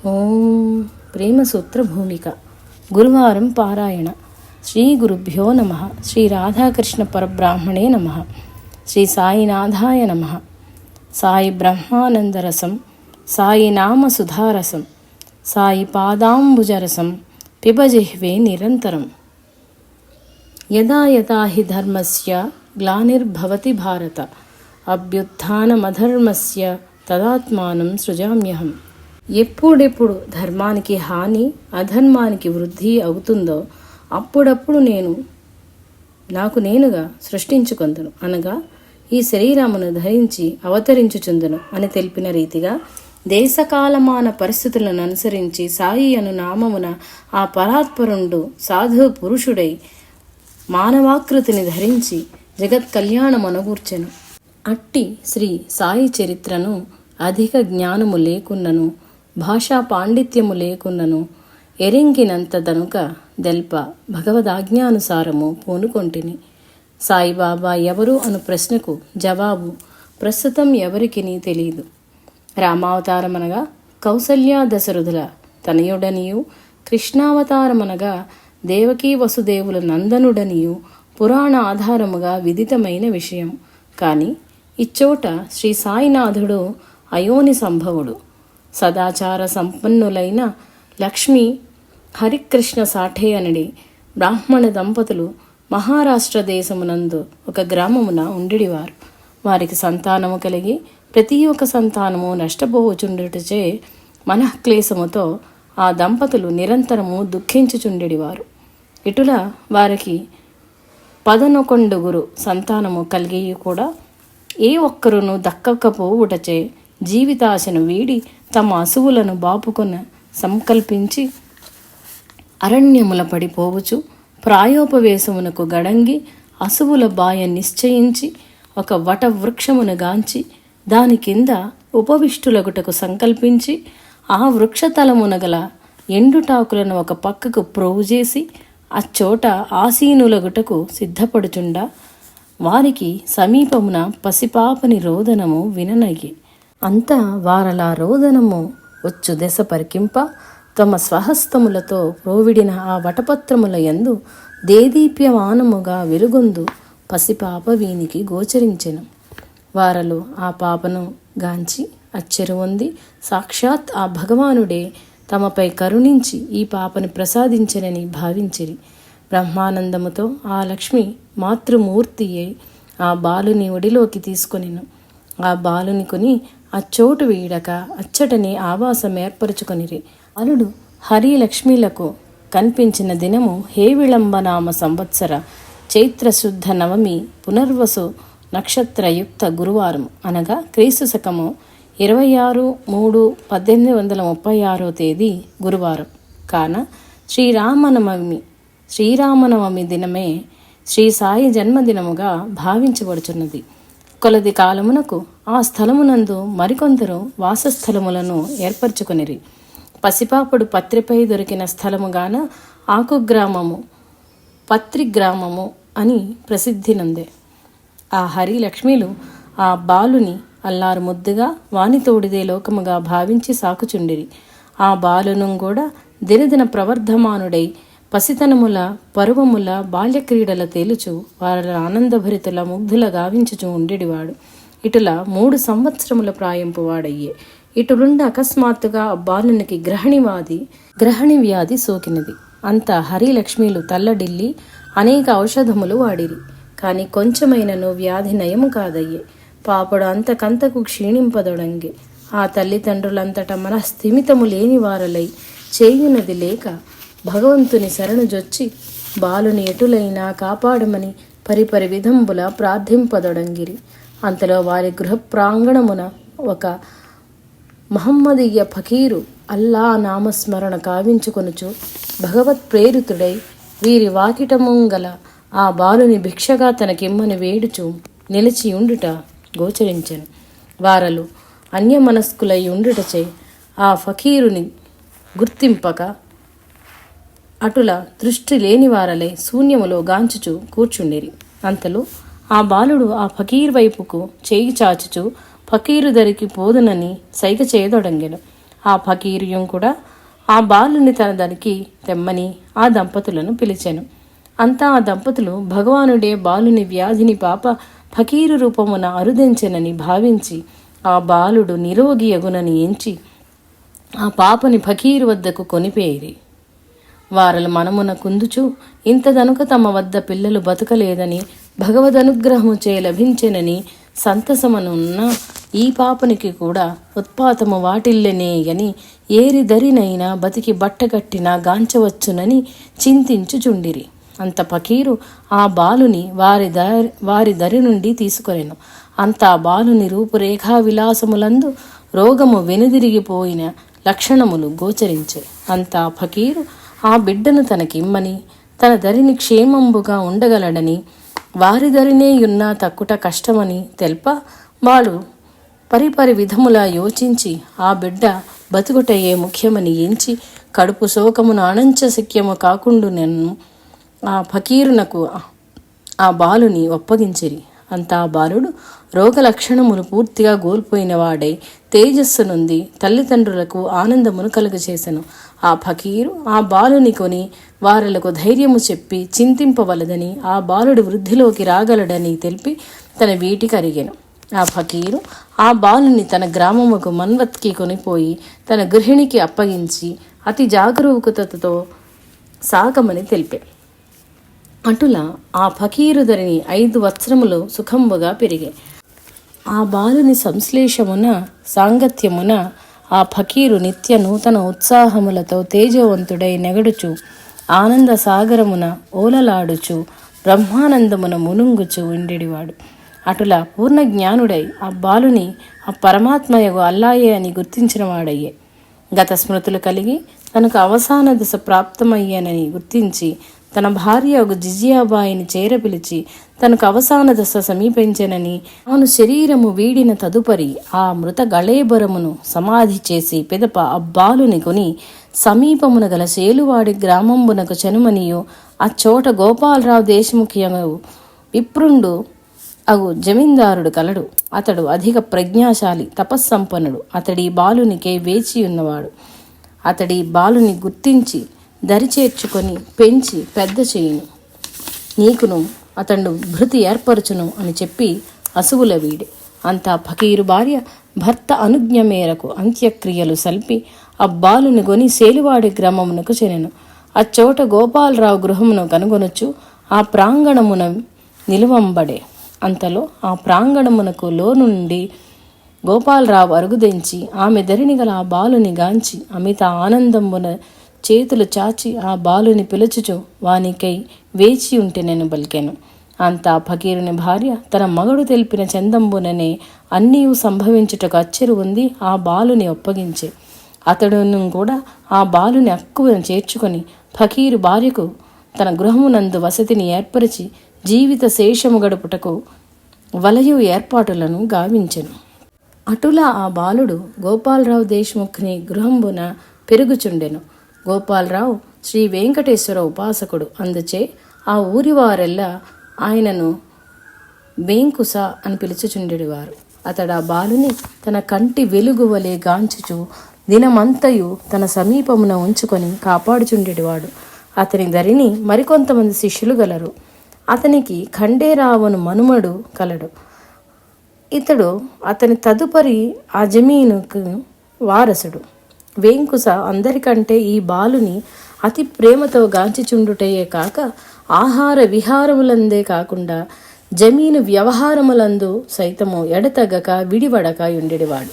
ఓం ప్రేమసూత్ర భూమిక. గురువారం పారాయణ. శ్రీ గురుభ్యో నమ. శ్రీ రాధాకృష్ణ పరబ్రాహ్మణే నమ. శ్రీ సాయినాథాయ నమ. సాయి బ్రహ్మానందరసం, సాయి నామ సుధారసం, సాయి పాదాంబుజరసం పిబజిహ్వే నిరంతరం. యదా యదా హి ధర్మస్య గ్లానిర్భవతి భారత, అభ్యుత్థానమధర్మస్య తదాత్మానం సృజామ్యహం. ఎప్పుడెప్పుడు ధర్మానికి హాని, అధర్మానికి వృద్ధి అవుతుందో అప్పుడప్పుడు నాకు నేనుగా సృష్టించుకొందును, అనగా ఈ శరీరమును ధరించి అవతరించుచుందును అని తెలిపిన రీతిగా దేశకాలమాన పరిస్థితులను అనుసరించి సాయి అను నామమున ఆ పరాత్పరుండు సాధు పురుషుడై మానవాకృతిని ధరించి జగత్ కళ్యాణమనగూర్చెను. అట్టి శ్రీ సాయి చరిత్రను అధిక జ్ఞానము లేకున్నను, భాషా పాండిత్యము లేకున్నను ఎరింగినంత దనుక దెల్ప భగవదాజ్ఞానుసారము పూనుకొంటిని. సాయిబాబా ఎవరు అను ప్రశ్నకు జవాబు ప్రస్తుతం ఎవరికిని తెలియదు. రామావతారమనగా కౌసల్యా దశరథుల తనయుడనియు, కృష్ణావతారమనగా దేవకీ వసుదేవుల నందనుడనియు పురాణ ఆధారముగా విదితమైన విషయం. కానీ ఇచ్చోట శ్రీ సాయినాథుడు అయోని సంభవుడు. సదాచార సంపన్నులైన లక్ష్మీ హరికృష్ణ సాఠే అనడి బ్రాహ్మణ దంపతులు మహారాష్ట్ర దేశమునందు ఒక గ్రామమున ఉండిడివారు. వారికి సంతానము కలిగి ప్రతి ఒక్క సంతానము నష్టపోవచుండుటచే మనఃక్లేశముతో ఆ దంపతులు నిరంతరము దుఃఖించుచుండెడివారు. ఇటుల వారికి 11 సంతానము కలిగి కూడా ఏ ఒక్కరును దక్కకపోవుటచే జీవితాశను వీడి తమ అసువులను బాపుకొన సంకల్పించి అరణ్యముల పడిపోవచ్చు ప్రాయోపవేశమునకు గడంగి అసువుల బాయ నిశ్చయించి ఒక వట వృక్షమును గాంచి దాని కింద ఉపవిష్టులగుటకు సంకల్పించి ఆ వృక్షతలమున గల ఎండుటాకులను ఒక పక్కకు ప్రోవుజేసి అచ్చోట ఆసీనులగుటకు సిద్ధపడుచుండా వారికి సమీపమున పసిపాపని రోదనము విననయ్యి. అంతా వారలా రోదనము వచ్చు దశ పరికింప తమ స్వహస్తములతో ప్రోవిడిన ఆ వటపత్రముల యందు దేదీప్యమానముగా వెలుగొందు పసిపాప వీనికి గోచరించెను. వారలు ఆ పాపను గాంచి అచ్చెరువొంది సాక్షాత్ ఆ భగవానుడే తమపై కరుణించి ఈ పాపను ప్రసాదించెనని భావించిరి. బ్రహ్మానందముతో ఆ లక్ష్మి మాతృమూర్తియే ఆ బాలుని ఒడిలోకి తీసుకొనిను. ఆ బాలుని కొని అచ్చోటు వీడక అచ్చటని ఆవాసం ఏర్పరచుకొనిరి. బాలుడు హరి లక్ష్మీలకు కనిపించిన దినము హేవిళంబనామ సంవత్సర చైత్రశుద్ధ నవమి పునర్వసు నక్షత్రయుక్త గురువారం, అనగా క్రీస్తు శకము 26/3/1836 తేదీ గురువారం. కాన శ్రీరామనవమి దినమే శ్రీ సాయి జన్మదినముగా భావించబడుచున్నది. కొలది కాలమునకు ఆ స్థలమునందు మరికొందరు వాసస్థలములను ఏర్పరచుకొనిరి. పసిపాపుడు పత్రిపై దొరికిన స్థలముగాన ఆకుగ్రామము పత్రిగ్రామము అని ప్రసిద్ధి నందే. ఆ హరి లక్ష్మీలు ఆ బాలుని అల్లారు ముద్దుగా వానితోడిదే లోకముగా భావించి సాకుచుండిరి. ఆ బాలును కూడా దినదిన ప్రవర్ధమానుడై పసితనముల పరువముల బాల్యక్రీడల తేలుచు వారి ఆనందభరితుల ముగ్ధుల గావించుచు ఉండేడివాడు. ఇటుల 3 సంవత్సరముల ప్రాయంపు వాడయ్యే. ఇటులుండ అకస్మాత్తుగా ఆ బాలునికి గ్రహణి వ్యాధి సోకినది. అంత హరిలక్ష్మీలు తల్లడిల్లి అనేక ఔషధములు వాడిరి. కాని కొంచెమైనను వ్యాధి నయము కాదయ్యే. పాపడు అంతకంతకు క్షీణింపదొడంగి. ఆ తల్లిదండ్రులంతటా మనస్థిమితము లేని వారలై చేయునది లేక భగవంతుని శరణుజొచ్చి బాలుని ఎటులైనా కాపాడమని పరిపరి విధంబుల ప్రార్థింపదొడంగిరి. అంతలో వారి గృహ ప్రాంగణమున ఒక మహమ్మదీయ ఫకీరు అల్లా నామస్మరణ కావించుకొనుచు భగవత్ ప్రేరితుడై వీరి వాకిటముంగల ఆ బాలుని భిక్షగా తనకిమ్మని వేడుచు నిలిచి ఉండుట గోచరించెను. వారలు అన్యమనస్కులై ఉండుటచే ఆ ఫకీరుని గుర్తింపక అటుల దృష్టి లేని వారలై శూన్యములో గాంచుచు కూర్చుండిరి. అంతలో ఆ బాలుడు ఆ ఫకీర్ వైపుకు చేయి చాచుచు ఫకీరు దరికి పోదునని సైగ చేయదొడంగెను. ఆ ఫకీరు కూడా ఆ బాలుని తన దానికి తెమ్మని ఆ దంపతులను పిలిచెను. అంతా ఆ దంపతులు భగవానుడే బాలుని వ్యాధిని పాప ఫకీరు రూపమున అరుదించెనని భావించి ఆ బాలుడు నిరోగి అగునని ఎంచి ఆ పాపని ఫకీరు వద్దకు కొనిపోయిరి. వారల మనమున కుందుచు ఇంతదనుక తమ వద్ద పిల్లలు బతకలేదని భగవదనుగ్రహము చే లభించెనని సంతసమనున్న ఈ పాపనికి కూడా ఉత్పాతము వాటిల్లెనే గని ఏరిదరినైనా బతికి బట్టగట్టినా గాంచవచ్చునని చింతించుచుండిరి. అంత ఫకీరు ఆ బాలుని వారి దరి నుండి తీసుకొనెను. అంతా బాలుని రూపురేఖా విలాసములందు రోగము వెనుదిరిగిపోయిన లక్షణములు గోచరించే. అంతా ఫకీరు ఆ బిడ్డను తనకిమ్మని తన దరిని క్షేమంబుగా ఉండగలడని వారి దరినేయున్నా తక్కుట కష్టమని తెల్ప వాడు పరిపరి విధములా యోచించి ఆ బిడ్డ బతుకుటయే ముఖ్యమని ఎంచి కడుపు శోకమును అణంచశక్యము కాకుండునెను ఆ ఫకీరునకు ఆ బాలుని ఒప్పగించిరి. అంతా బాలుడు రోగ లక్షణములు పూర్తిగా కోల్పోయిన వాడై తేజస్సు నుండి తల్లిదండ్రులకు ఆనందమును కలుగచేసెను. ఆ ఫకీరు ఆ బాలుని కొని వారలకు ధైర్యము చెప్పి చింతింపవలదని ఆ బాలుడు వృద్ధిలోకి రాగలడని తెలిపి తన వీటికి అరిగెను. ఆ ఫకీరు ఆ బాలుని తన గ్రామముకు మన్వత్కి కొనిపోయి తన గృహిణికి అప్పగించి అతి జాగరూకతతో సాగమని తెలిపే. అటులా ఆ ఫకీరు ధరిని 5 వత్సరములు సుఖంబుగా పెరిగే. ఆ బాలుని సంశ్లేషమున సాంగత్యమున ఆ ఫకీరు నిత్య నూతన ఉత్సాహములతో తేజవంతుడై నెగడుచు ఆనంద సాగరమున ఓలలాడుచు బ్రహ్మానందమున మునుంగుచు ఉండేడివాడు. అటులా పూర్ణ జ్ఞానుడై ఆ బాలుని ఆ పరమాత్మయగు అల్లాయే అని గుర్తించిన వాడయ్యే. గత స్మృతులు కలిగి తనకు అవసాన దశ ప్రాప్తమయ్యానని గుర్తించి తన భార్య ఒక జిజియాబాయిని చేరపిలిచి తనకు అవసాన దశ సమీపించెనని తాను శరీరము వీడిన తదుపరి ఆ మృత గళేబరమును సమాధి చేసి పిదప అబ్బాలుని కొని సమీపమున గల సేలువాడి గ్రామంబునకు చనుమనియు అచ్చోట గోపాలరావు దేశముఖియగు విప్రుండు అగు జమీందారుడు కలడు. అతడు అధిక ప్రజ్ఞాశాలి తపస్సంపన్నుడు. అతడి బాలునికే వేచియున్నవాడు. అతడి బాలుని గుర్తించి దరిచేర్చుకొని పెంచి పెద్ద చేయును, నీకును అతడు భృతి ఏర్పరచును అని చెప్పి అసువుల వీడి. అంతా ఫకీరు భార్య భర్త అనుజ్ఞ మేరకు అంత్యక్రియలు సల్పి అబ్బాలుని గొని సేలువాడి గ్రామమునకు చెనెను. అచ్చోట గోపాలరావు గృహమును కనుగొనొచ్చు ఆ ప్రాంగణమున నిలువంబడే. అంతలో ఆ ప్రాంగణమునకు లోనుండి గోపాలరావు అరుగుదెంచి ఆమె ధరిని గల ఆ బాలుని గాంచి అమిత ఆనందమున చేతులు చాచి ఆ బాలుని పిలుచుచు వానికై వేచి ఉంటే నేను బలికెను. అంతా ఫకీరుని భార్య తన మగడు తెలిపిన చందంబుననే అన్నీ సంభవించుటకు అచ్చెరు ఉంది ఆ బాలుని ఒప్పగించే. అతడును కూడా ఆ బాలుని అక్కువను చేర్చుకొని ఫకీరు భార్యకు తన గృహమునందు వసతిని ఏర్పరిచి జీవిత శేషము గడుపుటకు వలయు ఏర్పాటులను గావించెను. అటులా ఆ బాలుడు గోపాలరావు దేశముఖుని గృహంబున పెరుగుచుండెను. గోపాలరావు శ్రీ వెంకటేశ్వర ఉపాసకుడు. అందుచే ఆ ఊరి వారెల్లా ఆయనను వేంకుస అని పిలుచుచుండెడివారు. అతడు ఆ బాలుని తన కంటి వెలుగు వలె గాంచుచు దినమంతయు తన సమీపమున ఉంచుకొని కాపాడుచుండెడివాడు. అతని ధరిని మరికొంతమంది శిష్యులు గలరు. అతనికి ఖండేరావును మనుమడు కలడు. ఇతడు అతని తదుపరి ఆ జమీనుకు వారసుడు. వేంకుస అందరికంటే ఈ బాలుని అతి ప్రేమతో గాంచిచుండుటయే కాక ఆహార విహారములందే కాకుండా జమీను వ్యవహారములందు సైతము ఎడతెగక విడివడక ఉండేవాడు.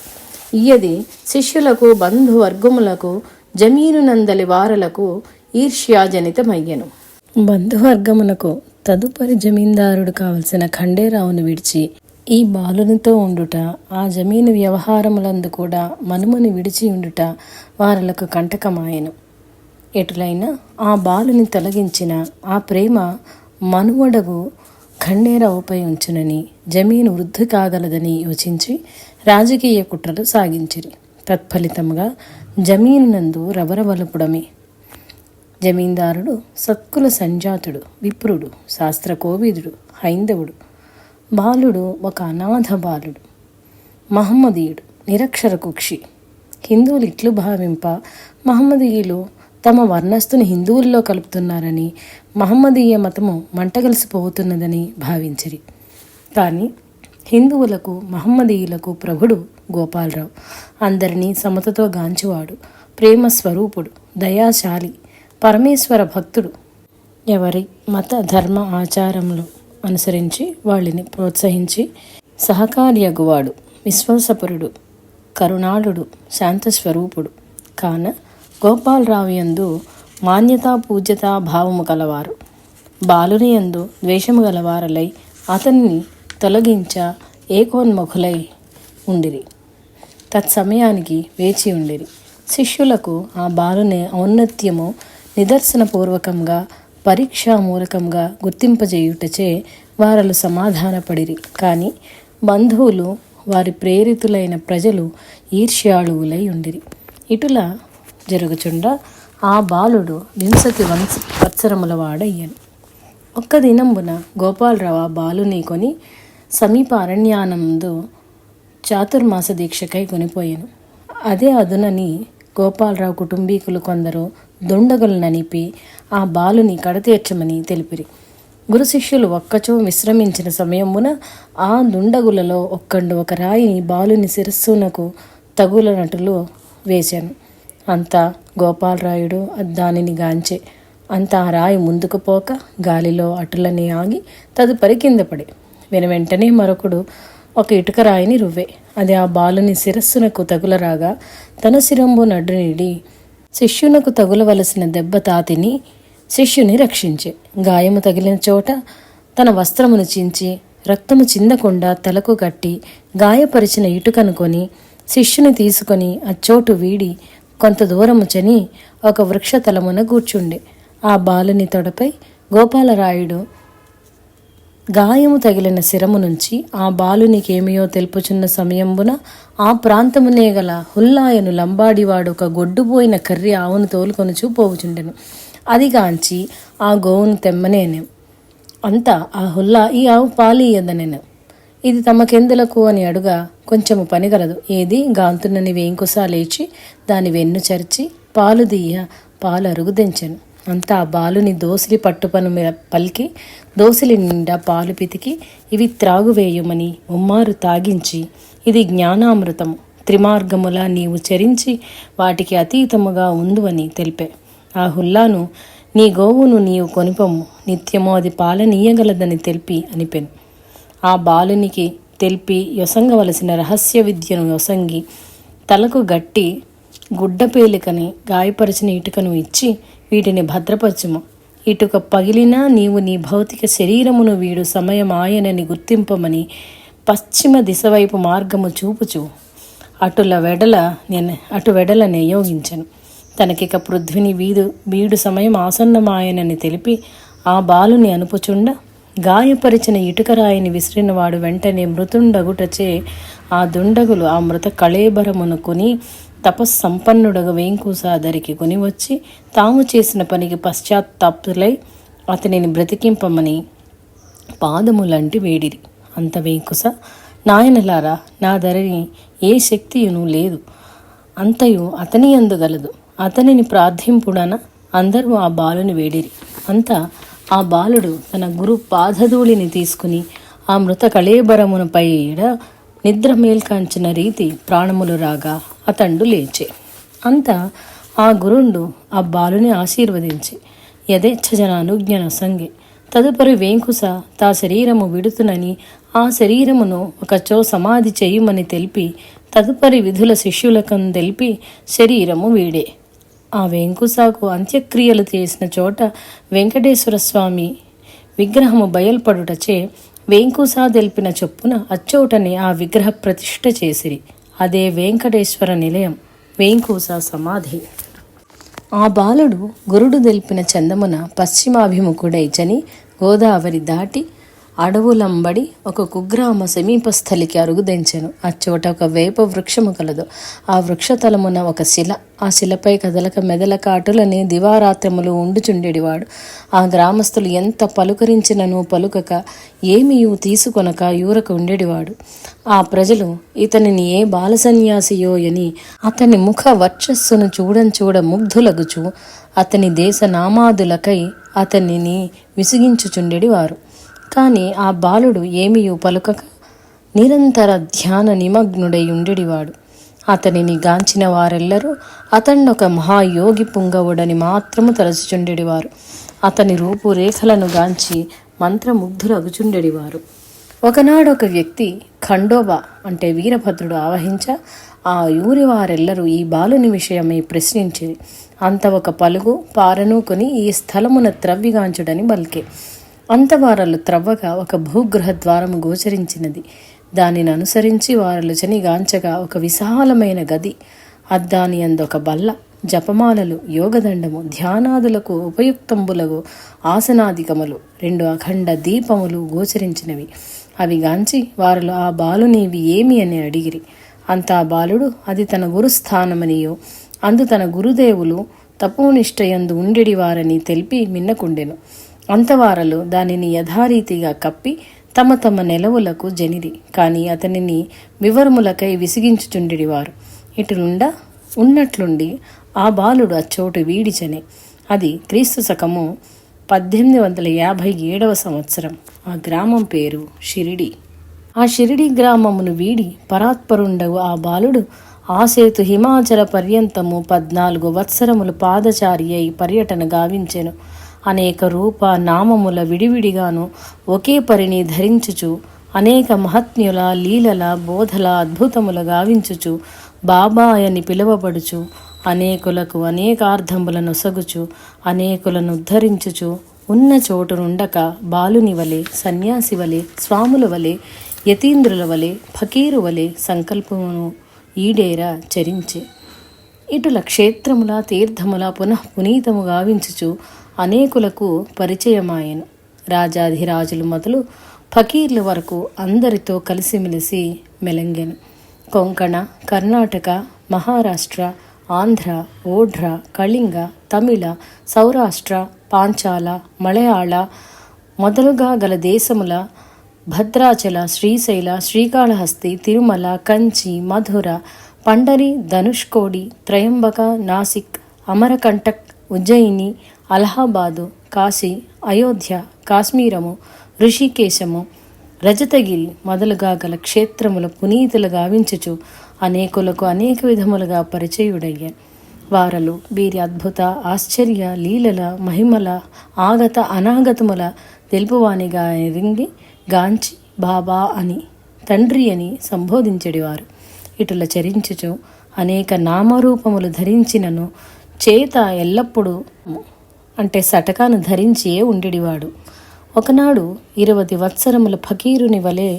ఇయది శిష్యులకు బంధువర్గములకు జమీనునందలి వారలకు ఈర్ష్యాజనితమయ్యను. బంధువర్గమునకు తదుపరి జమీందారుడు కావలసిన ఖండేరావును విడిచి ఈ బాలునితో ఉండుట, ఆ జమీను వ్యవహారములందు కూడా మనుమని విడిచి ఉండుట వారలకు కంటకమాయెను. ఎటులైనా ఆ బాలుని తొలగించిన ఆ ప్రేమ మనుమడగు ఖండేరావుపై ఉంచునని జమీను వృద్ధి కాగలదని యోచించి రాజకీయ కుట్రలు సాగించిరి. తత్ఫలితముగా జమీనునందు రవరవలపుడమే. జమీందారుడు సత్కుల సంజాతుడు, విప్రుడు, శాస్త్రకోవిదుడు, హైందవుడు. బాలుడు ఒక అనాథ బాలుడు, మహమ్మదీయుడు, నిరక్షర కుక్షి. హిందువులు ఇట్లు భావింప మహమ్మదీయులు తమ వర్ణస్థుని హిందువుల్లో కలుపుతున్నారని, మహమ్మదీయ మతము మంటగలిసిపోతున్నదని భావించిరి. కానీ హిందువులకు మహమ్మదీయులకు ప్రభుడు గోపాలరావు అందరినీ సమతతో గాంచువాడు, ప్రేమ స్వరూపుడు, దయాశాలి, పరమేశ్వర భక్తుడు. ఎవరి మత ధర్మ ఆచారములు అనుసరించి వాళ్ళని ప్రోత్సహించి సహకార్యగువాడు, విశ్వాసపరుడు, కరుణాళుడు, శాంతస్వరూపుడు. కాన గోపాలరావు యందు మాన్యతా పూజ్యతా భావము గలవారు బాలుని యందు ద్వేషము గలవారలై అతన్ని తొలగించ ఏకోన్ముఖులై ఉండిరి. తత్సమయానికి వేచి ఉండిరి. శిష్యులకు ఆ బాలుని ఔన్నత్యము నిదర్శనపూర్వకంగా పరీక్షామూలకంగా గుర్తింపజేయుటచే వారలు సమాధానపడిరి. కానీ బంధువులు వారి ప్రేరితులైన ప్రజలు ఈర్ష్యాళువులై ఉండిరి. ఇటులా జరుగుచుండ ఆ బాలుడు 20 వత్సరముల వాడయ్యను. ఒక్క దినంబున గోపాలరావు ఆ బాలుని కొని సమీప అరణ్యానందు చాతుర్మాస దీక్షకై కొనిపోయాను. అదే అదునని గోపాలరావు కుటుంబీకులు కొందరు దుండగులు ననిపి ఆ బాలుని కడతీర్చమని తెలిపిరి. గురు శిష్యులు ఒక్కచో విశ్రమించిన సమయమున ఆ దుండగులలో ఒక్కండు ఒక రాయిని బాలుని శిరస్సునకు తగులనట్లు వేశాను. అంతా గోపాలరాయుడు దానిని గాంచే. అంతా ఆ రాయి ముందుకు పోక గాలిలో అటులని ఆగి తదుపరి కింద పడి వెనువెంటనే మరొకడు ఒక ఇటుక రాయిని రువ్వే. అది ఆ బాలుని శిరస్సునకు తగులరాగా తన శిరంబు నడ్డునిడి శిష్యునకు తగులవలసిన దెబ్బ తాతిని శిష్యుని రక్షించే. గాయము తగిలిన చోట తన వస్త్రమును చించి రక్తము చిందకుండా తలకు కట్టి గాయపరిచిన ఇటుకను కొని శిష్యుని తీసుకొని అచ్చోటు వీడి కొంత దూరము చని ఒక వృక్షతలమున కూర్చుండే. ఆ బాలుని తొడపై గోపాలరాయుడు గాయము తగిలిన శిరము నుంచి ఆ బాలునికేమియో తెలుపుచున్న సమయంబున ఆ ప్రాంతమునే గల హుల్లాయను లంబాడివాడు ఒక గొడ్డుపోయిన కర్రి ఆవును తోలుకొనుచూ పోవుచుండెను. అది గాంచి ఆ గోవును తెమ్మనేను. అంతా ఆ హుల్లా ఈ ఆవు పాలియదనెను. ఇది తమకెందులకు అని అడుగా కొంచెము పనిగలదు ఏది గాంతున్నని వేంకుస లేచి దాని వెన్ను చరిచి పాలు దీయ పాలు అరుగుదెంచెను. అంతా ఆ బాలుని దోసిలి పట్టుపను పలికి దోసిలి నిండా పాలు పితికి ఇవి త్రాగువేయుమని ముమ్మారు తాగించి ఇది జ్ఞానామృతము త్రిమార్గములా నీవు చరించి వాటికి అతీతముగా ఉందువని తెలిపే. ఆ హుల్లాను నీ గోవును నీవు కొనిపొమ్ము నిత్యము అది పాలనీయగలదని తెలిపి అనిపెను. ఆ బాలునికి తెలిపి యొసంగవలసిన రహస్య విద్యను యొసంగి తలకు గట్టి గుడ్డపేలికని గాయపరిచిన ఇటుకను ఇచ్చి వీటిని భద్రపరచుము. ఇటుక పగిలినా నీవు నీ భౌతిక శరీరమును వీడు సమయమాయనని గుర్తింపమని పశ్చిమ దిశ వైపు మార్గము చూపుచు అటు వెడల నియోగించను. తనకిక పృథ్విని వీడు సమయం ఆసన్నమాయనని తెలిపి ఆ బాలుని అనుపుచుండ గాయపరిచిన ఇటుకరాయిని విసిరినవాడు వెంటనే మృతుండగుటచే ఆ దుండగులు ఆ మృత కళేబరమును కొని తపస్సంపన్నుడగు వేంకుసాదరికి కొని వచ్చి తాము చేసిన పనికి పశ్చాత్తాపులై అతనిని బ్రతికింపమని పాదములంటి వేడిరి. అంత వేంకుస నాయనలారా నా ధరని ఏ శక్తియును లేదు అంతయు అతని అందుగలదు అతనిని ప్రార్థింపుడన అందరూ ఆ బాలుని వేడిరి. అంతా ఆ బాలుడు తన గురు పాదధూళిని తీసుకుని ఆ మృత కళేబరమునపై నిద్ర మేల్కాంచిన రీతి ప్రాణములు రాగా అతండు లేచే. అంతా ఆ గురుండు ఆ బాలుని ఆశీర్వదించి యథేచ్ఛజనానుజ్ఞనొసంగి తదుపరి వేంకుస తా శరీరము విడుతునని ఆ శరీరమును ఒకచో సమాధి చేయుమని తెలిపి తదుపరి విధుల శిష్యులకం తెలిపి శరీరము వీడే. ఆ వేంకుసాకు అంత్యక్రియలు చేసిన చోట వెంకటేశ్వర స్వామి విగ్రహము బయల్పడుటచే వేంకుసా తెలిపిన చొప్పున అచ్చోటని ఆ విగ్రహ ప్రతిష్ఠ చేసిరి. అదే వెంకటేశ్వర నిలయం, వేంకుసా సమాధి. ఆ బాలుడు గురుడు తెలిపిన చందమున పశ్చిమాభిముఖుడై చని గోదావరి దాటి అడవులంబడి ఒక కుగ్రామ సమీపస్థలికి అరుగుదెంచెను. అచ్చోట ఒక వేప వృక్షము కలదు. ఆ వృక్షతలమున ఒక శిల. ఆ శిలపై కదలక మెదలక అటులనే దివారాత్రములు ఉండుచుండెడివాడు. ఆ గ్రామస్తులు ఎంత పలుకరించినను పలుకక ఏమియూ తీసుకొనక యూరక ఉండేడివాడు. ఆ ప్రజలు ఇతనిని ఏ బాలసన్యాసియో అని అతని ముఖ వర్చస్సును చూడ ముగ్ధులగుచు అతని దేశ నామాదులకై అతనిని విసిగించుచుండెడివారు. కాని ఆ బాలుడు ఏమియూ పలుకక నిరంతర ధ్యాన నిమగ్నుడై ఉండేడివాడు. అతనిని గాంచిన వారెల్లరూ అతన్నొక మహాయోగి పుంగవుడని మాత్రము తలచుచుండెడివారు. అతని రూపురేఖలను గాంచి మంత్రముగ్ధులగుచుండెడివారు. ఒకనాడు ఒక వ్యక్తి ఖండోబా అంటే వీరభద్రుడు ఆవహించ ఆ ఊరి వారెల్లరూ ఈ బాలుని విషయమై ప్రశ్నించిరి. అంత ఒక పలుగు పారను కొని ఈ స్థలమున త్రవ్విగాంచుడని బల్కే. అంతవారలు త్రవ్వగా ఒక భూగృహ ద్వారము గోచరించినది. దానిని అనుసరించి వారలు చనిగాంచగా ఒక విశాలమైన గది, అద్దాని అందొక బల్ల, జపమాలలు, యోగదండము, ధ్యానాదులకు ఉపయుక్తంబులకు ఆసనాధికములు, 2 అఖండ దీపములు గోచరించినవి. అవి గాంచి వారలు ఆ బాలునివి ఏమి అని అడిగిరి. అంతా బాలుడు అది తన గురుస్థానమనియో అందు తన గురుదేవులు తపోనిష్టయందు ఉండెడివారని తెలిపి మిన్నకుండెను. అంతవారలు దానిని యథారీతిగా కప్పి తమ తమ నెలవులకు జనిరి. కాని అతనిని వివరములకై విసిగించుచుండెడివారు. ఇటులుండా ఉన్నట్లుండి ఆ బాలుడు అచ్చోటు వీడిచనే. అది క్రీస్తు శకము 1857 సంవత్సరం. ఆ గ్రామం పేరు షిరిడి. ఆ షిరిడి గ్రామమును వీడి పరాత్పరుండగు ఆ బాలుడు ఆసేతు హిమాచల పర్యంతము 14 వత్సరములు పాదచారి అయి పర్యటన గావించెను. అనేక రూప నామముల విడివిడిగాను ఒకే పరిని ధరించుచు అనేక మహత్మ్యుల లీలల బోధల అద్భుతముల గావించుచు బాబా అని పిలువబడుచు అనేకులకు అనేకార్థముల నొసగుచు అనేకులను ఉద్ధరించుచు ఉన్న చోటునుండక బాలుని వలె, సన్యాసి వలె, స్వాముల వలె, యతీంద్రుల వలె, ఫకీరు వలె సంకల్పమును ఈడేర చరించే. ఇటుల క్షేత్రముల తీర్థముల పునఃపునీతము గావించుచు అనేకులకు పరిచయమాయను. రాజాధిరాజులు మొదలు ఫకీర్ల వరకు అందరితో కలిసిమెలిసి మెలంగెను. కొంకణ, కర్ణాటక, మహారాష్ట్ర, ఆంధ్ర, ఓఢ్ర, కళింగ, తమిళ, సౌరాష్ట్ర, పాంచాల, మలయాళ మొదలుగా గల దేశముల భద్రాచల, శ్రీశైల, శ్రీకాళహస్తి, తిరుమల, కంచి, మధుర, పండరి, ధనుష్కోడి, త్రయంబక, నాసిక్, అమరకంటక్, ఉజ్జయిని, అలహాబాదు, కాశీ, అయోధ్య, కాశ్మీరము, ఋషికేశము, రజతగిరి మొదలుగా గల క్షేత్రముల పునీతులు గావించుచు అనేకులకు అనేక విధములుగా పరిచయుడయ్యాను. వారలు వీరి అద్భుత ఆశ్చర్య లీలల మహిమల ఆగత అనాగతముల తెలుపువానిగా ఎరింగి గాంచి బాబా అని, తండ్రి అని సంబోధించెడివారు. ఇటుల చరించుచు అనేక నామరూపములు ధరించినను చేత ఎల్లప్పుడూ అంటే సటకాను ధరించియే ఉండేడివాడు. ఒకనాడు 20 వత్సరముల ఫకీరుని వలె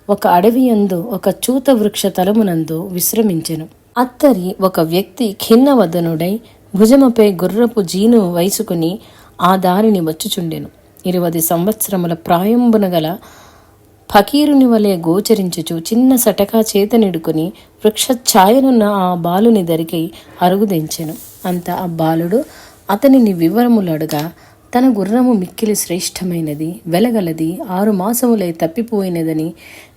ఒక అడవియందు ఒక చూత వృక్ష తలమునందు విశ్రమించెను. అత్తరి ఒక వ్యక్తి ఖిన్నవదనుడై భుజముపై గుర్రపు జీను వైసుకుని ఆ దారిని వచ్చుచుండెను. 20 సంవత్సరముల ప్రాయంబున గల ఫకీరుని వలె గోచరించుచు చిన్న సటకా చేతనిడుకుని వృక్షఛాయనున్న ఆ బాలుని దరికి అరుగుదెంచెను. అంత ఆ బాలుడు అతనిని వివరములడుగా తన గుర్రము మిక్కిలి శ్రేష్టమైనది, వెలగలది, 6 మాసములై తప్పిపోయినదని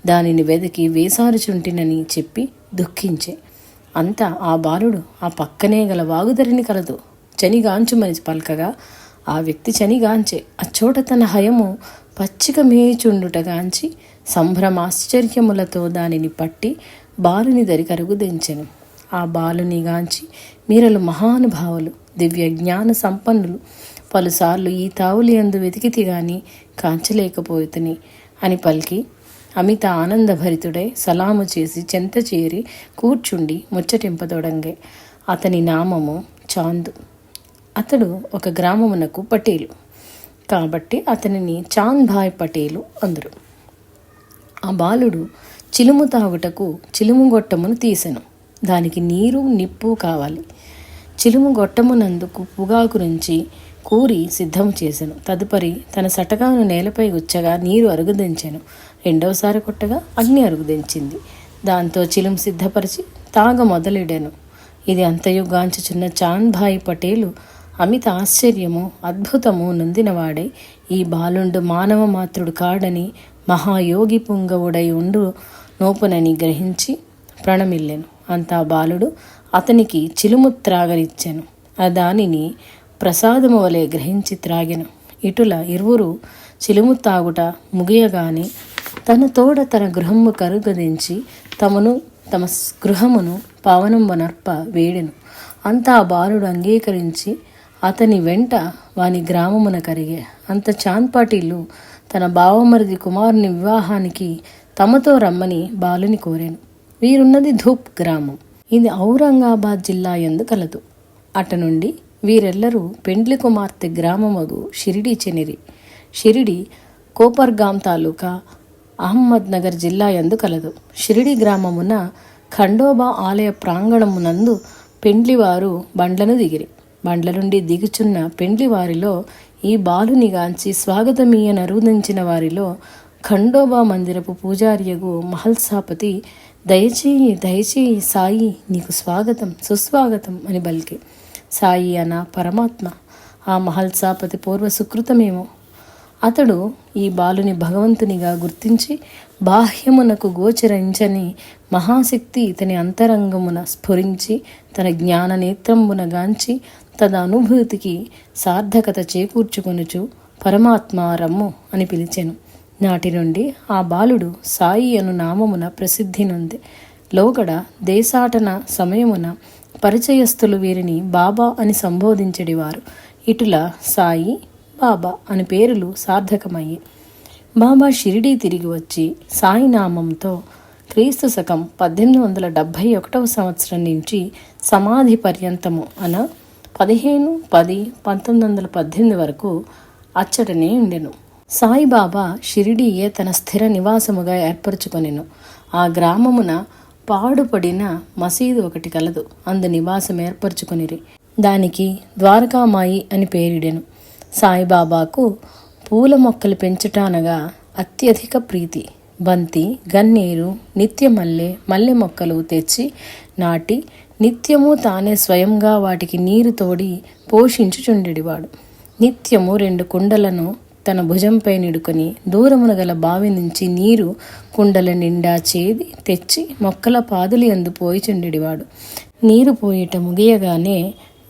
దానిని వెదకి వేసారుచుంటినని చెప్పి దుఃఖించే. అంతా ఆ బాలుడు ఆ పక్కనే గల వాగుదరిని కలదు చనిగాంచుమని పలకగా ఆ వ్యక్తి చనిగాంచే. అచ్చోట తన హయము పచ్చిక మేయుచుండుటగాంచి సంభ్రమాశ్చర్యములతో దానిని పట్టి బాలుని దరికరుగుదెంచెను. ఆ బాలుని గాంచి మీరలు మహానుభావులు, దివ్య జ్ఞాన సంపన్నులు, పలుసార్లు ఈ తావులి యందు వెతికితి గాని కాంచలేకపోతుని అని పలికి అమిత ఆనందభరితుడై సలాము చేసి చెంత చేరి కూర్చుండి ముచ్చటింపదొడంగే. అతని నామము చాందు. అతడు ఒక గ్రామమునకు పటేలు కాబట్టి అతనిని చాంద్ భాయ్ పటేలు అందరు. ఆ బాలుడు చిలుము తాగుటకు చిలుము గొట్టమును తీసెను. దానికి నీరు నిప్పు కావాలి. చిలుము గొట్టమునందుకు పొగాకు నుంచి కూరి సిద్ధము చేసెను. తదుపరి తన సటగాను నేలపై గుచ్చగా నీరు అరుగుదించెను. రెండవసారి కొట్టగా అగ్ని అరుగుదించింది. దాంతో చిలుము సిద్ధపరిచి తాగ మొదలెడెను. ఇది అంతయు గాంచుచున్న చాంద్భాయి పటేలు అమిత ఆశ్చర్యము అద్భుతము నొందినవాడై ఈ బాలుండు మానవ మాతృడు కాడని మహాయోగి పుంగవుడై ఉండు నోపునని గ్రహించి ప్రణమిల్లెను. అంతా బాలుడు అతనికి చిలుము త్రాగనిచ్చెను. ఆ దానిని ప్రసాదము వలె గ్రహించి త్రాగెను. ఇటుల ఇరువురు చిలుము తాగుట ముగియగాని తన తోడ తన గృహము కరుగదించి తమను తమ గృహమును పావనంబనర్ప వేడెను. అంతా బాలుడు అంగీకరించి అతని వెంట వాని గ్రామమున కరిగే. అంత చాంద్పాటీలు తన బావమరిది కుమారుని వివాహానికి తమతో రమ్మని బాలుని కోరాను. వీరున్నది ధూప్ గ్రామం. ఇది ఔరంగాబాద్ జిల్లా యందు కలదు. అట నుండి వీరెల్లరూ పెండ్లి కుమార్తె గ్రామమగు షిరిడి చెనిరి. షిరిడి కోపర్గాం తాలూకా అహ్మద్ నగర్ జిల్లా యందు కలదు. షిరిడి గ్రామమున ఖండోబా ఆలయ ప్రాంగణమునందు పెండ్లివారు బండ్లను దిగిరి. బండ్ల నుండి దిగుచున్న పెండ్లివారిలో ఈ బాలునిగాంచి స్వాగతమీయనరుదించిన వారిలో ఖండోబా మందిరపు పూజారియగు మహల్సాపతి దయచేయి దయచేయి సాయి నీకు స్వాగతం సుస్వాగతం అని బలికి. సాయి అన పరమాత్మ. ఆ మహల్సాపతి పూర్వ సుకృతమేమో. అతడు ఈ బాలుని భగవంతునిగా గుర్తించి బాహ్యమునకు గోచరించని మహాశక్తి ఇతని అంతరంగమున స్ఫురించి తన జ్ఞాన నేత్రంబున గాంచి తన అనుభూతికి సార్థకత చేకూర్చుకొనుచు పరమాత్మ రమ్ము అని పిలిచెను. నాటి నుండి ఆ బాలుడు సాయి అను నామమున ప్రసిద్ధి నొంది. లోగడ దేశాటన సమయమున పరిచయస్తులు వీరిని బాబా అని సంబోధించడివారు. ఇటుల సాయి బాబా అని పేరులు సార్థకమయ్యి బాబా షిరిడీ తిరిగి వచ్చి సాయి నామంతో క్రీస్తు శకం 1871 సంవత్సరం నుంచి సమాధి పర్యంతము అన 15/10/1918 వరకు అచ్చటనే ఉండెను. సాయిబాబా షిరిడీయే తన స్థిర నివాసముగా ఏర్పరచుకొనెను. ఆ గ్రామమున పాడుపడిన మసీదు ఒకటి కలదు. అందు నివాసం ఏర్పరచుకొనిరి. దానికి ద్వారకామాయి అని పేరిడెను. సాయిబాబాకు పూల మొక్కలు పెంచుటానగా అత్యధిక ప్రీతి. బంతి, గన్నేరు, నిత్యమల్లె, మల్లె మొక్కలు తెచ్చి నాటి నిత్యము తానే స్వయంగా వాటికి నీరు తోడి పోషించుచుండెడివాడు. నిత్యము 2 కుండలను తన భుజంపై నిడుకొని దూరమున గల బావి నుంచి నీరు కుండల నిండా చేది తెచ్చి మొక్కల పాదులు యందు పోయిచుండెడివాడు. నీరు పోయిట ముగియగానే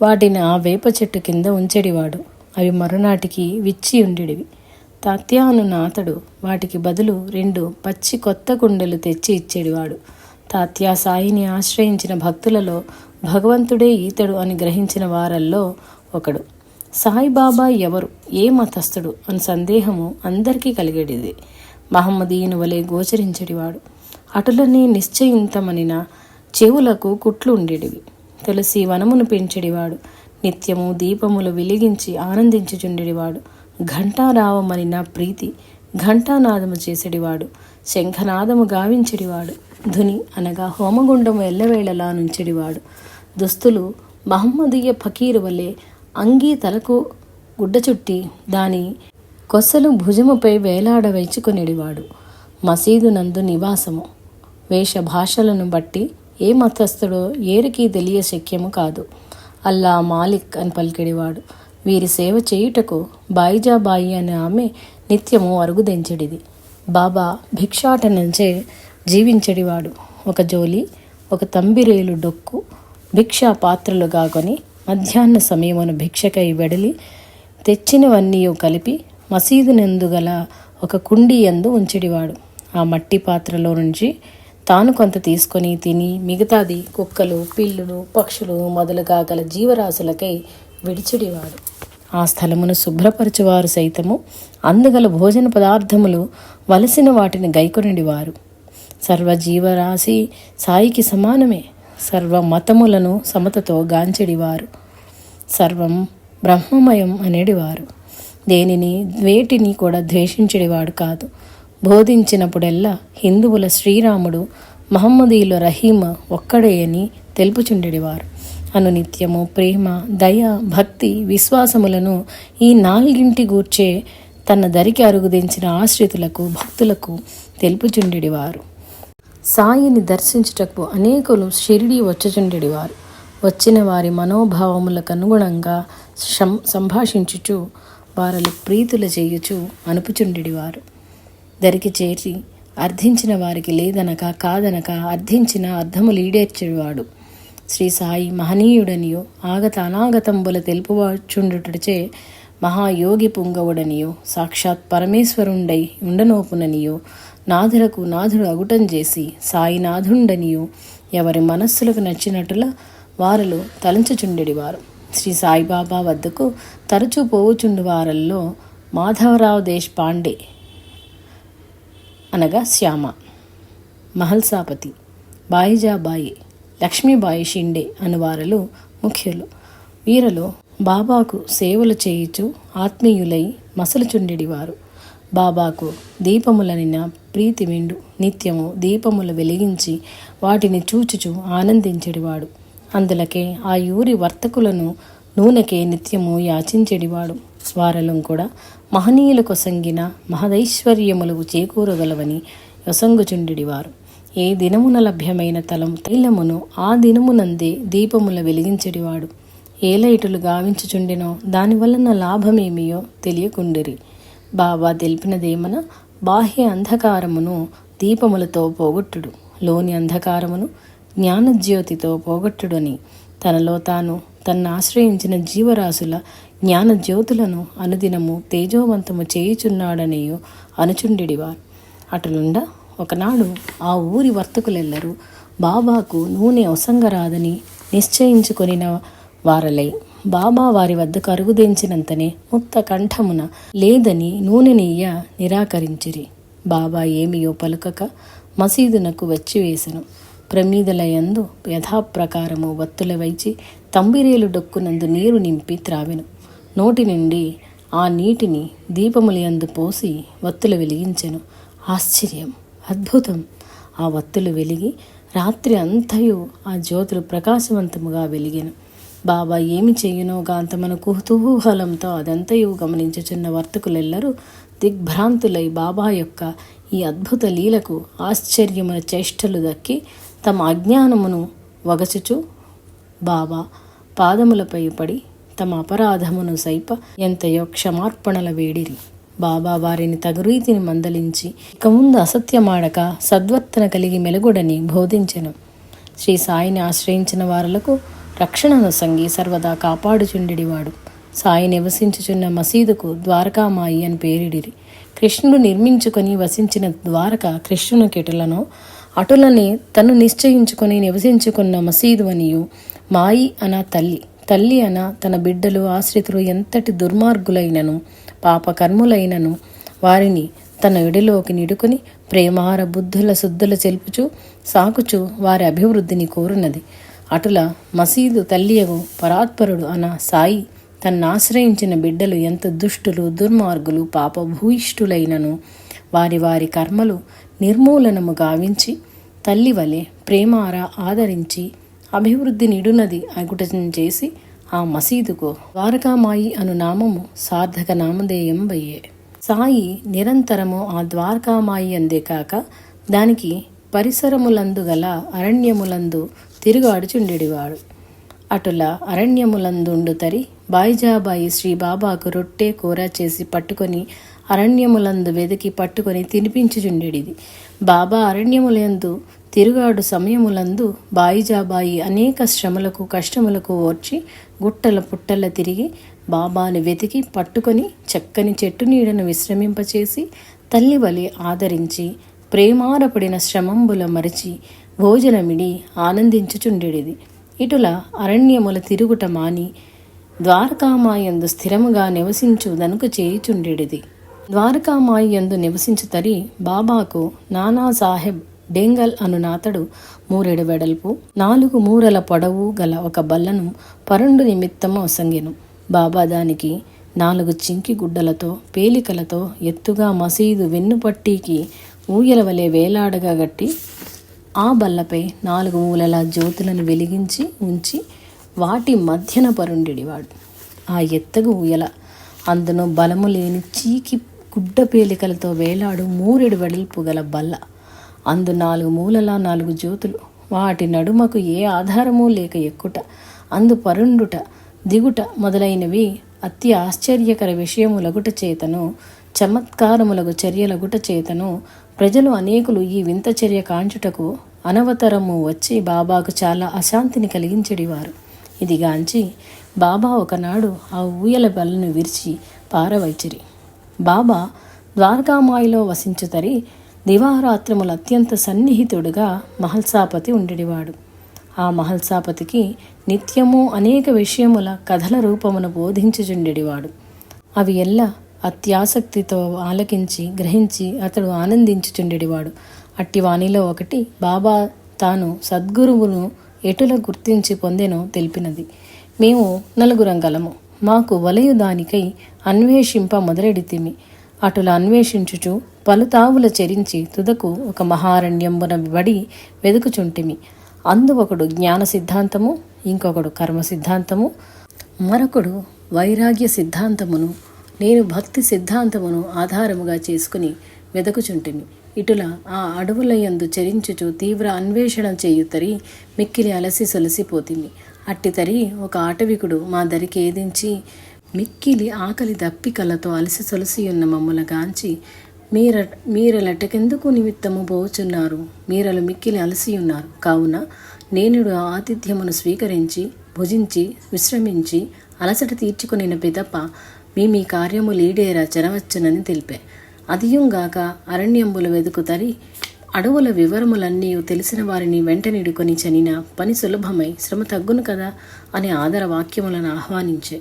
వాటిని ఆ వేప చెట్టు కింద ఉంచెడివాడు. అవి మరునాటికి విచ్చి ఉండేడివి. తాత్యానున్న అతడు వాటికి బదులు 2 పచ్చి కొత్త కుండలు తెచ్చి ఇచ్చేడివాడు. తాత్యా సాయిని ఆశ్రయించిన భక్తులలో భగవంతుడే ఈతడు అని గ్రహించిన వారల్లో ఒకడు. సాయిబాబా ఎవరు, ఏ మతస్థుడు అని సందేహము అందరికీ కలిగేటిది. మహమ్మదీయుని వలె గోచరించెడివాడు. అటులనే నిశ్చయింతమనిన చెవులకు కుట్లు ఉండేటివి. తులసి వనమును పెంచెడివాడు. నిత్యము దీపములు వెలిగించి ఆనందించుచుండెడివాడు. ఘంటారావమనిన ప్రీతి ఘంటానాదము చేసేడివాడు. శంఖనాదము గావించెడివాడు. ధుని అనగా హోమగుండము ఎల్లవేళలా నుంచెడివాడు. దుస్తులు మహమ్మదీయ ఫకీరు వలె అంగీ తలకు గుడ్డ చుట్టి దాని కొసలు భుజముపై వేలాడవైచుకొనిడివాడు. మసీదు నందు నివాసము. వేషభాషలను బట్టి ఏ మతస్థుడో ఏరికి తెలియ శక్యము కాదు. అల్లా మాలిక్ అని పలికెడివాడు. వీరి సేవ చేయుటకు బాయిజాబాయి అనే ఆమె నిత్యము అరుగుదెంచెడిది. బాబా భిక్షాటనంచే జీవించెడివాడు. ఒక జోలి, ఒక తంబిరేలు డొక్కు భిక్షా పాత్రలు గాకొని మధ్యాహ్న సమయమున భిక్షకై వెడలి తెచ్చినవన్నీ కలిపి మసీదు నందు గల ఒక కుండీ యందు ఉంచెడివాడు. ఆ మట్టి పాత్రలో నుంచి తాను కొంత తీసుకొని తిని మిగతాది కుక్కలు, పిల్లులు, పక్షులు మొదలుగా గల జీవరాశులకై విడిచెడివాడు. ఆ స్థలమును శుభ్రపరచువారు సైతము అందుగల భోజన పదార్థములు వలసిన వాటిని గైకొనిడివారు. సర్వజీవరాశి సాయికి సమానమే. సర్వ మతములను సమతతో గాంచెడివారు. సర్వం బ్రహ్మమయం అనేడివారు. దేనిని వేటిని కూడా ద్వేషించెడివాడు కాదు. బోధించినప్పుడెల్లా హిందువుల శ్రీరాముడు, మహమ్మదీయుల రహీమ ఒక్కడే అని తెలుపుచుండెడివారు. అనునిత్యము ప్రేమ, దయ, భక్తి, విశ్వాసములను ఈ నాలుగింటి గూర్చే తన దరికి అరుగుదించిన ఆశ్రితులకు, భక్తులకు తెలుపుచుండెడివారు. సాయిని దర్శించుటకు అనేకులు షిరిడీ వచ్చుచుండెడివారు. వచ్చిన వారి మనోభావములకు అనుగుణంగా సంభాషించుచు వారిని ప్రీతుల చేయుచు అనుపుచుండెడివారు. దరికి చేరి అర్థించిన వారికి లేదనక కాదనక అర్థించిన అర్థములీడేర్చేవాడు. శ్రీ సాయి మహనీయుడనియో ఆగత అనాగతంబుల తెలుపుచుండుటచే మహాయోగి పుంగవుడనియో సాక్షాత్ పరమేశ్వరుండై ఉండనోపుననియో నాథులకు నాథుడు అగుటం చేసి సాయినాథుండనియో ఎవరి మనస్సులకు నచ్చినట్టులా వారిలో తలంచుచుండెడివారు. శ్రీ సాయిబాబా వద్దకు తరచూ పోవుచుండు వారల్లో మాధవరావు దేశపాండే అనగా శ్యామ, మహల్సాపతి, బాయిజాబాయి, లక్ష్మీబాయి షిండే అనువారలు ముఖ్యులు. వీరిలో బాబాకు సేవలు చేయుచు ఆత్మీయులై మసలుచుండెడివారు. బాబాకు దీపములనిన ప్రీతి విండు నిత్యము దీపములు వెలిగించి వాటిని చూచుచు ఆనందించెడివాడు. అందులకే ఆ ఊరి వర్తకులను నూనెకే నిత్యము యాచించెడివాడు. వారలు కూడా మహనీయుల కొసంగిన మహదైశ్వర్యములు చేకూరగలవని యొసంగుచుండెడివారు. ఏ దినమున లభ్యమైన తైలమును ఆ దినమునందే దీపముల వెలిగించెడివాడు. ఏ లైటులు గావించుచుండెనో దానివలన లాభమేమియో తెలియకుండిరి. బాబా తెలిపినదేమన బాహ్య అంధకారమును దీపములతో పోగొట్టుడు, లోని అంధకారమును జ్ఞానజ్యోతితో పోగొట్టుడని తనలో తాను తన్ను ఆశ్రయించిన జీవరాశుల జ్ఞానజ్యోతులను అనుదినము తేజోవంతము చేయుచున్నాడనియో అనుచుండెడివారు. అటులుండ ఒకనాడు ఆ ఊరి వర్తకులెల్లరూ బాబాకు నూనె అవసంగరాదని నిశ్చయించుకొనిన వారలై బాబా వారి వద్దకు అరుగుదించినంతనే ముక్త కంఠమున లేదని నూనెనియ్య నిరాకరించిరి. బాబా ఏమియో పలుకక మసీదునకు వచ్చివేసెను. ప్రమీదలయందు యథాప్రకారము వత్తుల వైచి తంబిరేలు డొక్కునందు నీరు నింపి త్రావెను. నోటి నుండి ఆ నీటిని దీపములయందు పోసి వత్తులు వెలిగించెను. ఆశ్చర్యం, అద్భుతం! ఆ వత్తులు వెలిగి రాత్రి అంతయు ఆ జ్యోతులు ప్రకాశవంతముగా వెలిగెను. బాబా ఏమి చెయ్యునో గాంతమన కుతూహలంతో అదంతయు గమనించుచున్న వర్తకులెల్లరూ దిగ్భ్రాంతులై బాబా యొక్క ఈ అద్భుత లీలకు ఆశ్చర్యమున చేష్టలు దక్కి తమ అజ్ఞానమును వగచుచు బాబా పాదములపై పడి తమ అపరాధమును సైప ఎంతయో క్షమార్పణల వేడిరి. బాబా వారిని తగురీతిని మందలించి ఇక ముందు అసత్యమాడక సద్వర్తన కలిగి మెలుగుడని బోధించెను. శ్రీ సాయిని ఆశ్రయించిన వారలకు రక్షణను సంగి సర్వదా కాపాడుచుండెడివాడు. సాయి నివసించుచున్న మసీదుకు ద్వారకామాయి అని పేరిడిరి. కృష్ణుడు నిర్మించుకొని వసించిన ద్వారక కృష్ణునికెటులనో అటులనే తను నిశ్చయించుకొని నివసించుకున్న మసీదు అనియు, మాయి అన తల్లి, తల్లి అన తన బిడ్డలు ఆశ్రితులు ఎంతటి దుర్మార్గులైనను పాపకర్ములైనను వారిని తన ఎడిలోకి నిడుకొని ప్రేమార బుద్ధుల శుద్ధుల చెల్పుచు సాకుచు వారి అభివృద్ధిని కోరునది. అటుల మసీదు తల్లియగు పరాత్పరుడు అన సాయి తన్నాశ్రయించిన బిడ్డలు ఎంత దుష్టులు దుర్మార్గులు పాపభూయిష్ఠులైనను వారి వారి కర్మలు నిర్మూలనము గావించి తల్లి వలె ప్రేమార ఆదరించి అభివృద్ధి నిడునది అగుటం చేసి ఆ మసీదుకు ద్వారకామాయి అను నామము సార్థక నామధేయం వయ్యే. సాయి నిరంతరము ఆ ద్వారకామాయి అందే కాక దానికి పరిసరములందు గల అరణ్యములందు తిరుగాడుచుండెడివాడు. అటుల అరణ్యములందుండు తరి బాయిజాబాయి శ్రీ బాబాకు రొట్టె కూర చేసి పట్టుకొని అరణ్యములందు వెదికి పట్టుకొని తినిపించుచుండెడిది. బాబా అరణ్యములందు తిరుగాడు సమయములందు బాయిజాబాయి అనేక శ్రమలకు కష్టములకు ఓర్చి గుట్టల పుట్టల తిరిగి బాబాను వెతికి పట్టుకొని చక్కని చెట్టు నీడను విశ్రమింపచేసి తల్లి వలె ఆదరించి ప్రేమారపడిన శ్రమంబుల మరిచి భోజనమిడి ఆనందించుచుండెడిది. ఇటుల అరణ్యముల తిరుగుట మాని ద్వారకామాయందు స్థిరముగా నివసించుదనుక చేయుచుండెడిది. ద్వారకామాయందు నివసించుతరి బాబాకు నానాసాహెబ్ డేంగల్ అనునాతడు 3 వెడల్పు 4 మూరల పొడవు గల ఒక బల్లను పరుండు నిమిత్తము ఒసంగెను. బాబా దానికి 4 చింకి గుడ్డలతో పేలికలతో ఎత్తుగా మసీదు వెన్నుపట్టీకి ఊయల వలె వేలాడగా గట్టి ఆ బల్లపై 4 మూలల జ్యోతులను వెలిగించి ఉంచి వాటి మధ్యన పరుండెడివాడు. ఆ ఎత్తగు ఊయల అందును బలము లేని చీకి గుడ్డ పేలికలతో వేలాడు 3 వెడల్పు గల బల్ల, అందు 4 మూలల 4 జ్యోతులు, వాటి నడుమకు ఏ ఆధారము లేక ఎక్కుట, అందు పరుండుట దిగుట మొదలైనవి అతి ఆశ్చర్యకర విషయములగుట చేతను, చమత్కారములకు చర్యలగుట చేతను ప్రజలు అనేకులు ఈ వింత చర్య కాంచుటకు అనవతరము వచ్చి బాబాకు చాలా అశాంతిని కలిగించెడివారు. ఇదిగాంచి బాబా ఒకనాడు ఆ ఊయల బల్లను విరిచి పారవైచిరి. బాబా ద్వారకామాయిలో వసించుతరి దివారాత్రములు అత్యంత సన్నిహితుడుగా మహల్సాపతి ఉండేవాడు. ఆ మహల్సాపతికి నిత్యము అనేక విషయముల కథల రూపమును బోధించుచుండెడివాడు. అవి ఎల్లా అత్యాసక్తితో ఆలకించి గ్రహించి అతడు ఆనందించుచుండెడివాడు. అట్టి వానిలో ఒకటి బాబా తాను సద్గురువును ఎటుల గుర్తించి పొందెనో తెలిపినది. మేము 4 గలము. మాకు వలయు దానికై అన్వేషింప మొదలెడితిమి. అటుల అన్వేషించుచు పలుతావుల చెరించి తుదకు ఒక మహారణ్యంబున బడి వెదుకుచుంటిమి. అందు ఒకడు జ్ఞాన సిద్ధాంతము, ఇంకొకడు కర్మ సిద్ధాంతము, మరొకడు వైరాగ్య సిద్ధాంతమును, నేను భక్తి సిద్ధాంతమును ఆధారముగా చేసుకుని వెదకుచుంటిమి. ఇటుల ఆ అడవులయందు చరించుచు తీవ్ర అన్వేషణ చేయుతరి మిక్కిలి అలసి సొలసిపోతిమి. అట్టితరి ఒక ఆటవికుడు మా దరికి ఏదించి మిక్కిలి ఆకలి దప్పికలతో అలసి సొలసియున్న మమ్ముల గాంచి, మీరలటకెందుకు నిమిత్తము పోచున్నారు, మీరలు మిక్కిలి అలసియున్నారు, కావున నేనుడు ఆతిథ్యమును స్వీకరించి భుజించి విశ్రమించి అలసట తీర్చుకునిన పిదప మీ కార్యము లీడేరా చెరవచ్చునని తెలిపే. అదియుంగాక అరణ్యంబులు వెదుకుతరి అడవుల వివరములన్నీ తెలిసిన వారిని వెంటనిడుకొని చనిన పని సులభమై శ్రమ తగ్గును కదా అనే ఆదర వాక్యములను ఆహ్వానించే.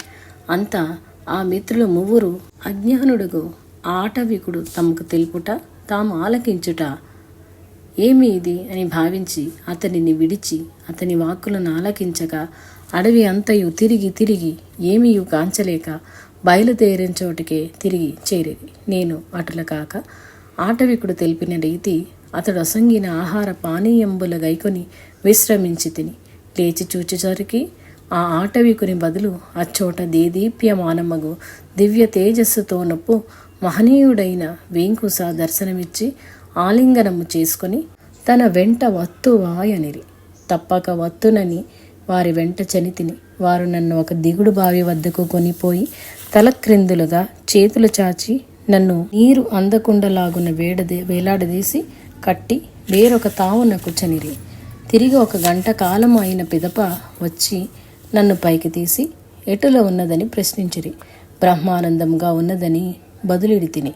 అంతా ఆ మిత్రులు 3 అజ్ఞానుడుగు ఆటవికుడు తమకు తెలుపుట, తాము ఆలకించుట ఏమి ఇది అని భావించి అతనిని విడిచి అతని వాక్కులను ఆలకించక అడవి అంతయు తిరిగి ఏమీయు కాంచలేక బయలుదేరిన చోటికే తిరిగి చేరేది. నేను అటుల కాక ఆటవికుడు తెలిపిన రీతి అతడు అసంగిన ఆహార పానీయంబుల గైకొని విశ్రమించి తిని లేచి చూచేసరికి ఆ ఆటవికుని బదులు అచ్చోట దేదీప్యమానమగు దివ్య తేజస్సుతో నొప్పు మహనీయుడైన వేంకుస దర్శనమిచ్చి ఆలింగనము చేసుకొని తన వెంట వత్తువాయనిరి. తప్పక వత్తునని వారి వెంట చనితిని. వారు నన్ను ఒక దిగుడు బావి వద్దకు కొనిపోయి తలక్రిందులుగా చేతులు చాచి నన్ను నీరు అందకుండలాగున వేలాడదీసి కట్టి వేరొక తావునకు చనిరి. తిరిగి 1 గంట కాలం అయిన పిదప వచ్చి నన్ను పైకి తీసి ఎటులో ఉన్నదని ప్రశ్నించిరి. బ్రహ్మానందంగా ఉన్నదని బదులిడి తిని.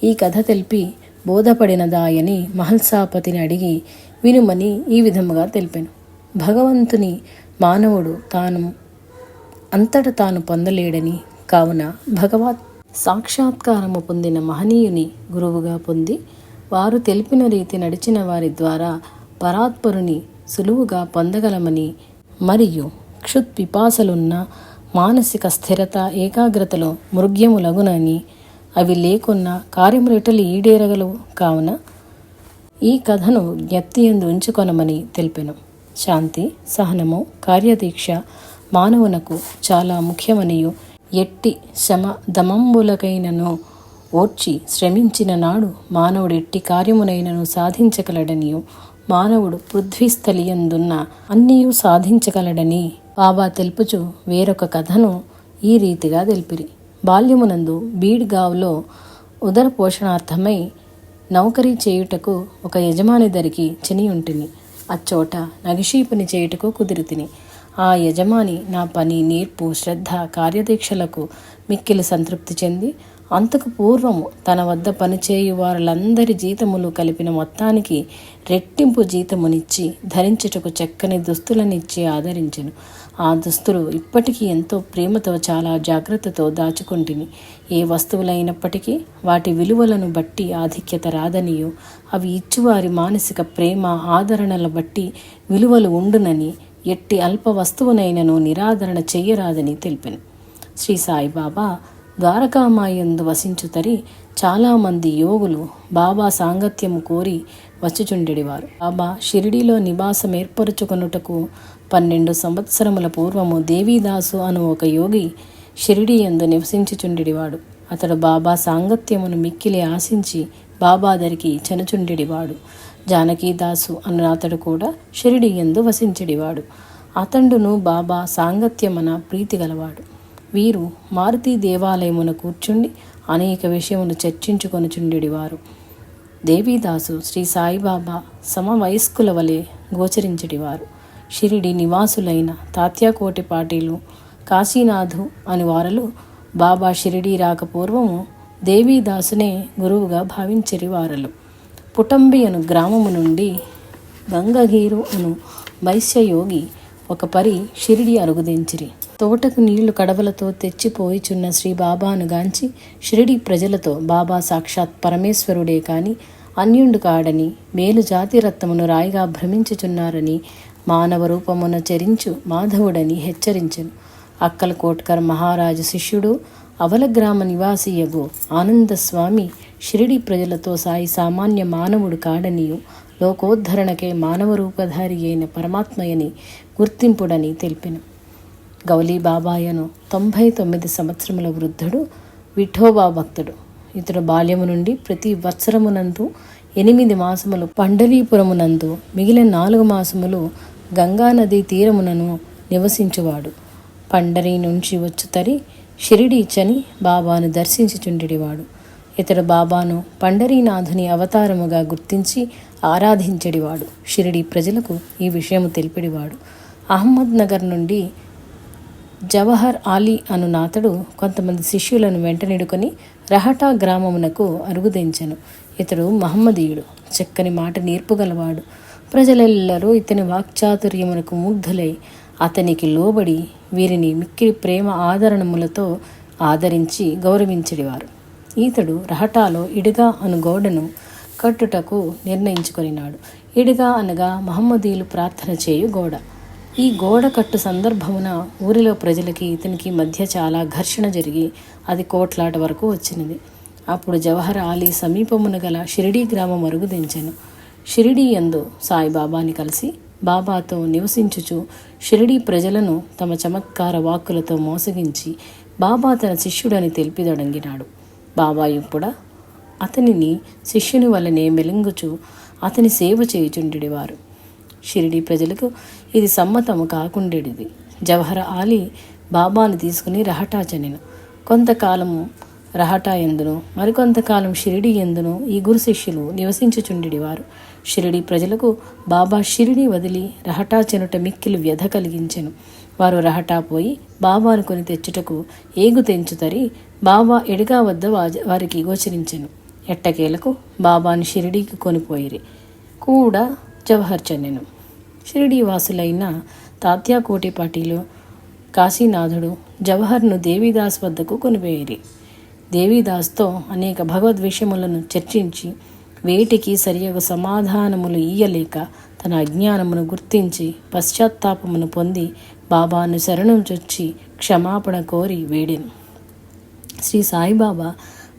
ఈ కథ తెలిపి బోధపడినదాయని మహల్సాపతిని అడిగి వినుమని ఈ విధముగా తెలిపాను. భగవంతుని మానవుడు అంతట తాను పొందలేడని, కావున భగవత్ సాక్షాత్కారము పొందిన మహనీయుని గురువుగా పొంది వారు తెలిపిన రీతి నడిచిన వారి ద్వారా పరాత్పరుని సులువుగా పొందగలమని, మరియు క్షుత్పిపాసలున్న మానసిక స్థిరత ఏకాగ్రతలో మృగ్యములగునని, అవి లేకున్నా కార్యములెటలు ఈడేరగలవు. కావున ఈ కథను జ్ఞప్తియందు ఉంచుకొనమని తెలిపెను. శాంతి, సహనము, కార్యదీక్ష మానవునకు చాలా ముఖ్యమనియు, ఎట్టి శమ దమంబులకైనను ఓర్చి శ్రమించిన నాడు మానవుడు ఎట్టి కార్యమునైనను సాధించగలడనియు, మానవుడు పృథ్వీస్థలియందున్న అన్నీయు సాధించగలడని బాబా తెలుపుచు వేరొక కథను ఈ రీతిగా తెలిపిరి. బాల్యమునందు బీడ్గావ్లో ఉదర పోషణార్థమై నౌకరీ చేయుటకు ఒక యజమాని దరికి చనియుంటిని. అచ్చోట నగిషీపుని చేయుటకు కుదిరితిని. ఆ యజమాని నా పని, నేర్పు, శ్రద్ధ, కార్యదీక్షలకు మిక్కిలి సంతృప్తి చెంది అంతకు పూర్వము తన వద్ద పనిచేయు వారులందరి జీతములు కలిపిన మొత్తానికి రెట్టింపు జీతమునిచ్చి ధరించుటకు చక్కని దుస్తులనిచ్చి ఆదరించెను. ఆ దుస్తులు ఇప్పటికీ ఎంతో ప్రేమతో చాలా జాగ్రత్తతో దాచుకుంటుని. ఏ వస్తువులైనప్పటికీ వాటి విలువలను బట్టి ఆధిక్యత రాదనియు, అవి ఇచ్చువారి మానసిక ప్రేమ ఆదరణల బట్టి విలువలు ఉండునని, ఎట్టి అల్ప వస్తువునైనను నిరాదరణ చెయ్యరాదని తెలిపెను. శ్రీ సాయిబాబా ద్వారకామాయందు వసించుతరి చాలామంది యోగులు బాబా సాంగత్యము కోరి వచ్చుచుండెడివారు. బాబా షిరిడీలో నివాసం ఏర్పరచుకొనుటకు 12 సంవత్సరముల పూర్వము దేవీదాసు అను ఒక యోగి షిరిడీ యందు నివసించుచుండెడివాడు. అతడు బాబా సాంగత్యమును మిక్కిలి ఆశించి బాబా దరికి చనుచుండెడివాడు. జానకీదాసు అను అతడు కూడా షిరిడీ యందు వసించెడివాడు. అతండును బాబా సాంగత్యమన ప్రీతి గలవాడు. వీరు మారుతి దేవాలయమున కూర్చుండి అనేక విషయములు చర్చించుకొనుచుండెడివారు. దేవీదాసు శ్రీ సాయిబాబా సమవయస్కుల వలె గోచరించెడివారు. షిరిడి నివాసులైన తాత్యాకోటి పాటీలు, కాశీనాథు అని వారలు బాబా షిరిడీ రాకపూర్వము దేవీదాసునే గురువుగా భావించరి వారలు. పుటంబి అను గ్రామము నుండి గంగగీరు అను వైశ్యయోగి ఒక పరి షిరిడి అరుగుదించిరి. తోటకు నీళ్లు కడవలతో తెచ్చిపోయిచున్న శ్రీ బాబాను గాంచి షిరిడి ప్రజలతో బాబా సాక్షాత్ పరమేశ్వరుడే కాని అన్యుండు కాడని, మేలు జాతి రత్నమును రాయిగా భ్రమించుచున్నారని, మానవ రూపమున చరించు మాధవుడని హెచ్చరించెను. అక్కల కోట్కర్ మహారాజు శిష్యుడు అవల గ్రామ నివాసియగు ఆనందస్వామి షిరిడి ప్రజలతో సాయి సామాన్య మానవుడు కాడనియు, లోకోద్ధరణకే మానవ రూపధారి అయిన పరమాత్మయని గుర్తింపుడని తెలిపెను. గౌలీ బాబాయను 99 సంవత్సరముల వృద్ధుడు విఠోబా భక్తుడు. ఇతడు బాల్యము నుండి ప్రతి వత్సరమునందు 8 మాసములు పండరీపురమునందు, మిగిలిన 4 మాసములు గంగానదీ తీరమునను నివసించువాడు. పండరీ నుంచి వచ్చుతరి షిరిడీ చని బాబాను దర్శించుచుండెడివాడు. ఇతడు బాబాను పండరీనాథుని అవతారముగా గుర్తించి ఆరాధించెడివాడు. షిరిడీ ప్రజలకు ఈ విషయము తెలిపెడివాడు. అహ్మద్ నగర్ నుండి జవహర్ ఆలీ అను నాతడు కొంతమంది శిష్యులను వెంటనిడుకొని రహటా గ్రామమునకు అరుగుదెంచెను. ఇతడు మహమ్మదీయుడు, చక్కని మాట నేర్పుగలవాడు. ప్రజలెల్లరూ ఇతని వాక్చాతుర్యమునకు ముగ్ధులై అతనికి లోబడి వీరిని మిక్కిలి ప్రేమ ఆదరణములతో ఆదరించి గౌరవించెడివారు. ఈతడు రహటాలో ఇడిగా అను గోడను కట్టుటకు నిర్ణయించుకొనినాడు. ఇడిగా అనగా మహమ్మదీయులు ప్రార్థన చేయు గోడ. ఈ గోడ కట్టు సందర్భమున ఊరిలో ప్రజలకి ఇతనికి మధ్య చాలా ఘర్షణ జరిగి అది కోట్లాట వరకు వచ్చినది. అప్పుడు జవహర్ ఆలీ సమీపమున గల షిరిడీ గ్రామం అరుగుదెంచెను. షిరిడీ యందు సాయిబాబాని కలిసి బాబాతో నివసించుచు షిరిడీ ప్రజలను తమ చమత్కార వాక్కులతో మోసగించి బాబా తన శిష్యుడని తెలిపిదొడంగినాడు. బాబా ఇప్పుడు అతనిని శిష్యుని వలనే మెలుంగుచు అతని సేవ చేయుచుండెడివారు. షిరిడీ ప్రజలకు ఇది సమ్మతము కాకుండేడిది. జవహర్ ఆలీ బాబాను తీసుకుని రహటా చనెను. కొంతకాలము రహటా ఎందును, మరికొంతకాలం షిరిడీ ఎందును ఈ గురు శిష్యులు నివసించుచుండెడివారు. షిరిడీ ప్రజలకు బాబా షిరిడీ వదిలి రహటా చెనుట మిక్కిలి వ్యధ కలిగించెను. వారు రహటా పోయి బాబాను కొని తెచ్చుటకు ఏగు తెంచుతరి బాబా ఎడిగా వద్ద వారికి గోచరించెను. ఎట్టకేలకు బాబాను షిరిడీకి కొనిపోయిరి కూడా జవహర్ చన్నెను. షిరిడీ వాసులైన తాత్యాకోటి పాటీలు, కాశీనాథుడు జవహర్ను దేవీదాస్ వద్దకు కొనిపోయిరి. దేవీదాస్తో అనేక భగవద్ విషయములను చర్చించి వేటికి సరియగు సమాధానములు ఇయ్యలేక తన అజ్ఞానమును గుర్తించి పశ్చాత్తాపమును పొంది బాబాను శరణం చొచ్చి క్షమాపణ కోరి వేడెను. శ్రీ సాయిబాబా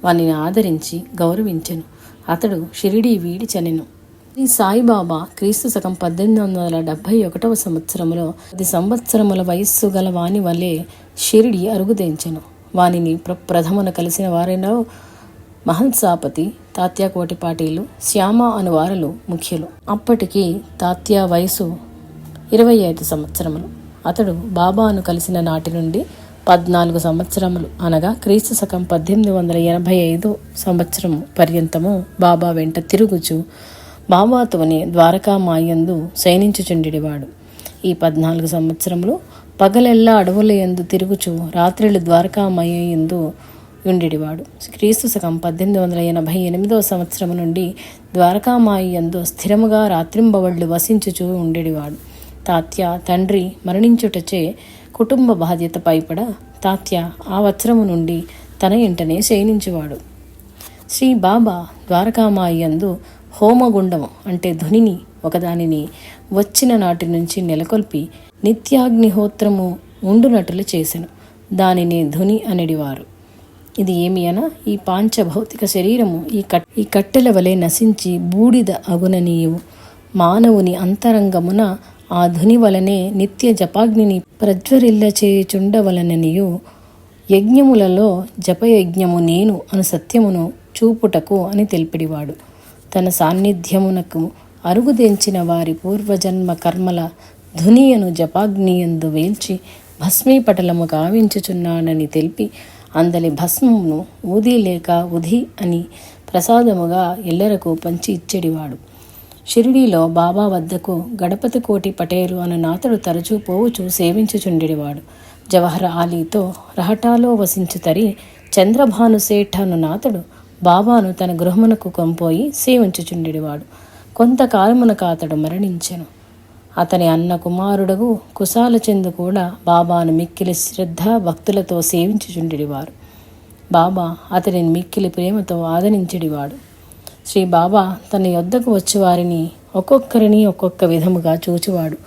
వానిని ఆదరించి గౌరవించెను. అతడు షిరిడీ వీడి చనెను. శ్రీ సాయిబాబా క్రీస్తు శకం 1871 సంవత్సరములో 10 సంవత్సరముల వయస్సు గల వాని వలె షిరిడీ అరుగుదెంచెను. వానిని ప్రథమున కలిసిన వారిలో మహల్సాపతి, తాత్యాకోటి పాటీలు, శ్యామ అను వారలు ముఖ్యులు. అప్పటికి తాత్యా వయసు 25 సంవత్సరములు. అతడు బాబాను కలిసిన నాటి నుండి 14 సంవత్సరములు అనగా క్రీస్తు శకం 1885 సంవత్సరం పర్యంతము బాబా వెంట తిరుగుచు బాబాతోనే ద్వారకామాయందు శయనించుచుండెడివాడు. ఈ 14 సంవత్సరములు పగలెల్లా అడవుల యందు తిరుగుచు రాత్రిళ్ళు ద్వారకామాయందు ఉండేడివాడు. క్రీస్తు శకం 1888 సంవత్సరం నుండి ద్వారకామాయందు స్థిరముగా రాత్రింబవళ్ళు వసించుచూ ఉండేడివాడు. తాత్య తండ్రి మరణించుటచే కుటుంబ బాధ్యత పైపడ తాత్య ఆ వత్సరము నుండి తన ఇంటనే శయనించువాడు. శ్రీ బాబా ద్వారకామాయందు హోమగుండము అంటే ధునిని ఒకదానిని వచ్చిన నాటి నుంచి నెలకొల్పి నిత్యాగ్నిహోత్రము ఉండునట్లు చేసెను. దానిని ధుని అనడివారు. ఇది ఏమి అన ఈ పాంచభౌతిక శరీరము ఈ కట్టెల వలె నశించి బూడిద అగుననీయు మానవుని అంతరంగమున ఆ ధుని వలనే నిత్య జపాగ్నిని ప్రజ్వరిల్ల చేయుచుండవలననియు యజ్ఞములలో జపయజ్ఞము నేను అను సత్యమును చూపుటకు అని తెలిపిడివాడు. తన సాన్నిధ్యమునకు అరుగుదెంచిన వారి పూర్వజన్మ కర్మల ధునియను జపాగ్నియందు వేల్చి భస్మీపటలము గావించుచున్నానని తెలిపి అందలి భస్మమును ఊది లేక ఉది అని ప్రసాదముగా ఎల్లరకు పంచి ఇచ్చెడివాడు. షిరిడీలో బాబా వద్దకు గణపతి కోటి పటేలు అను నాతడు తరచూ పోవుచూ సేవించుచుండెడివాడు. జవహర్ ఆలీతో రహటాలో వసించుతరి చంద్రభాను సేఠ్ అను నాతడు బాబాను తన గృహమునకు కొంపోయి సేవించుచుండెడివాడు. కొంతకాలమునకు అతడు మరణించెను. అతని అన్న కుమారుడగు కుశాలచందు కూడా బాబాను మిక్కిలి శ్రద్ధ భక్తులతో సేవించుచుండెడివారు. బాబా అతడిని మిక్కిలి ప్రేమతో ఆదరించెడివాడు. శ్రీ బాబా తన యొద్దకు వచ్చి వారిని ఒక్కొక్కరిని ఒక్కొక్క విధముగా చూచువాడు.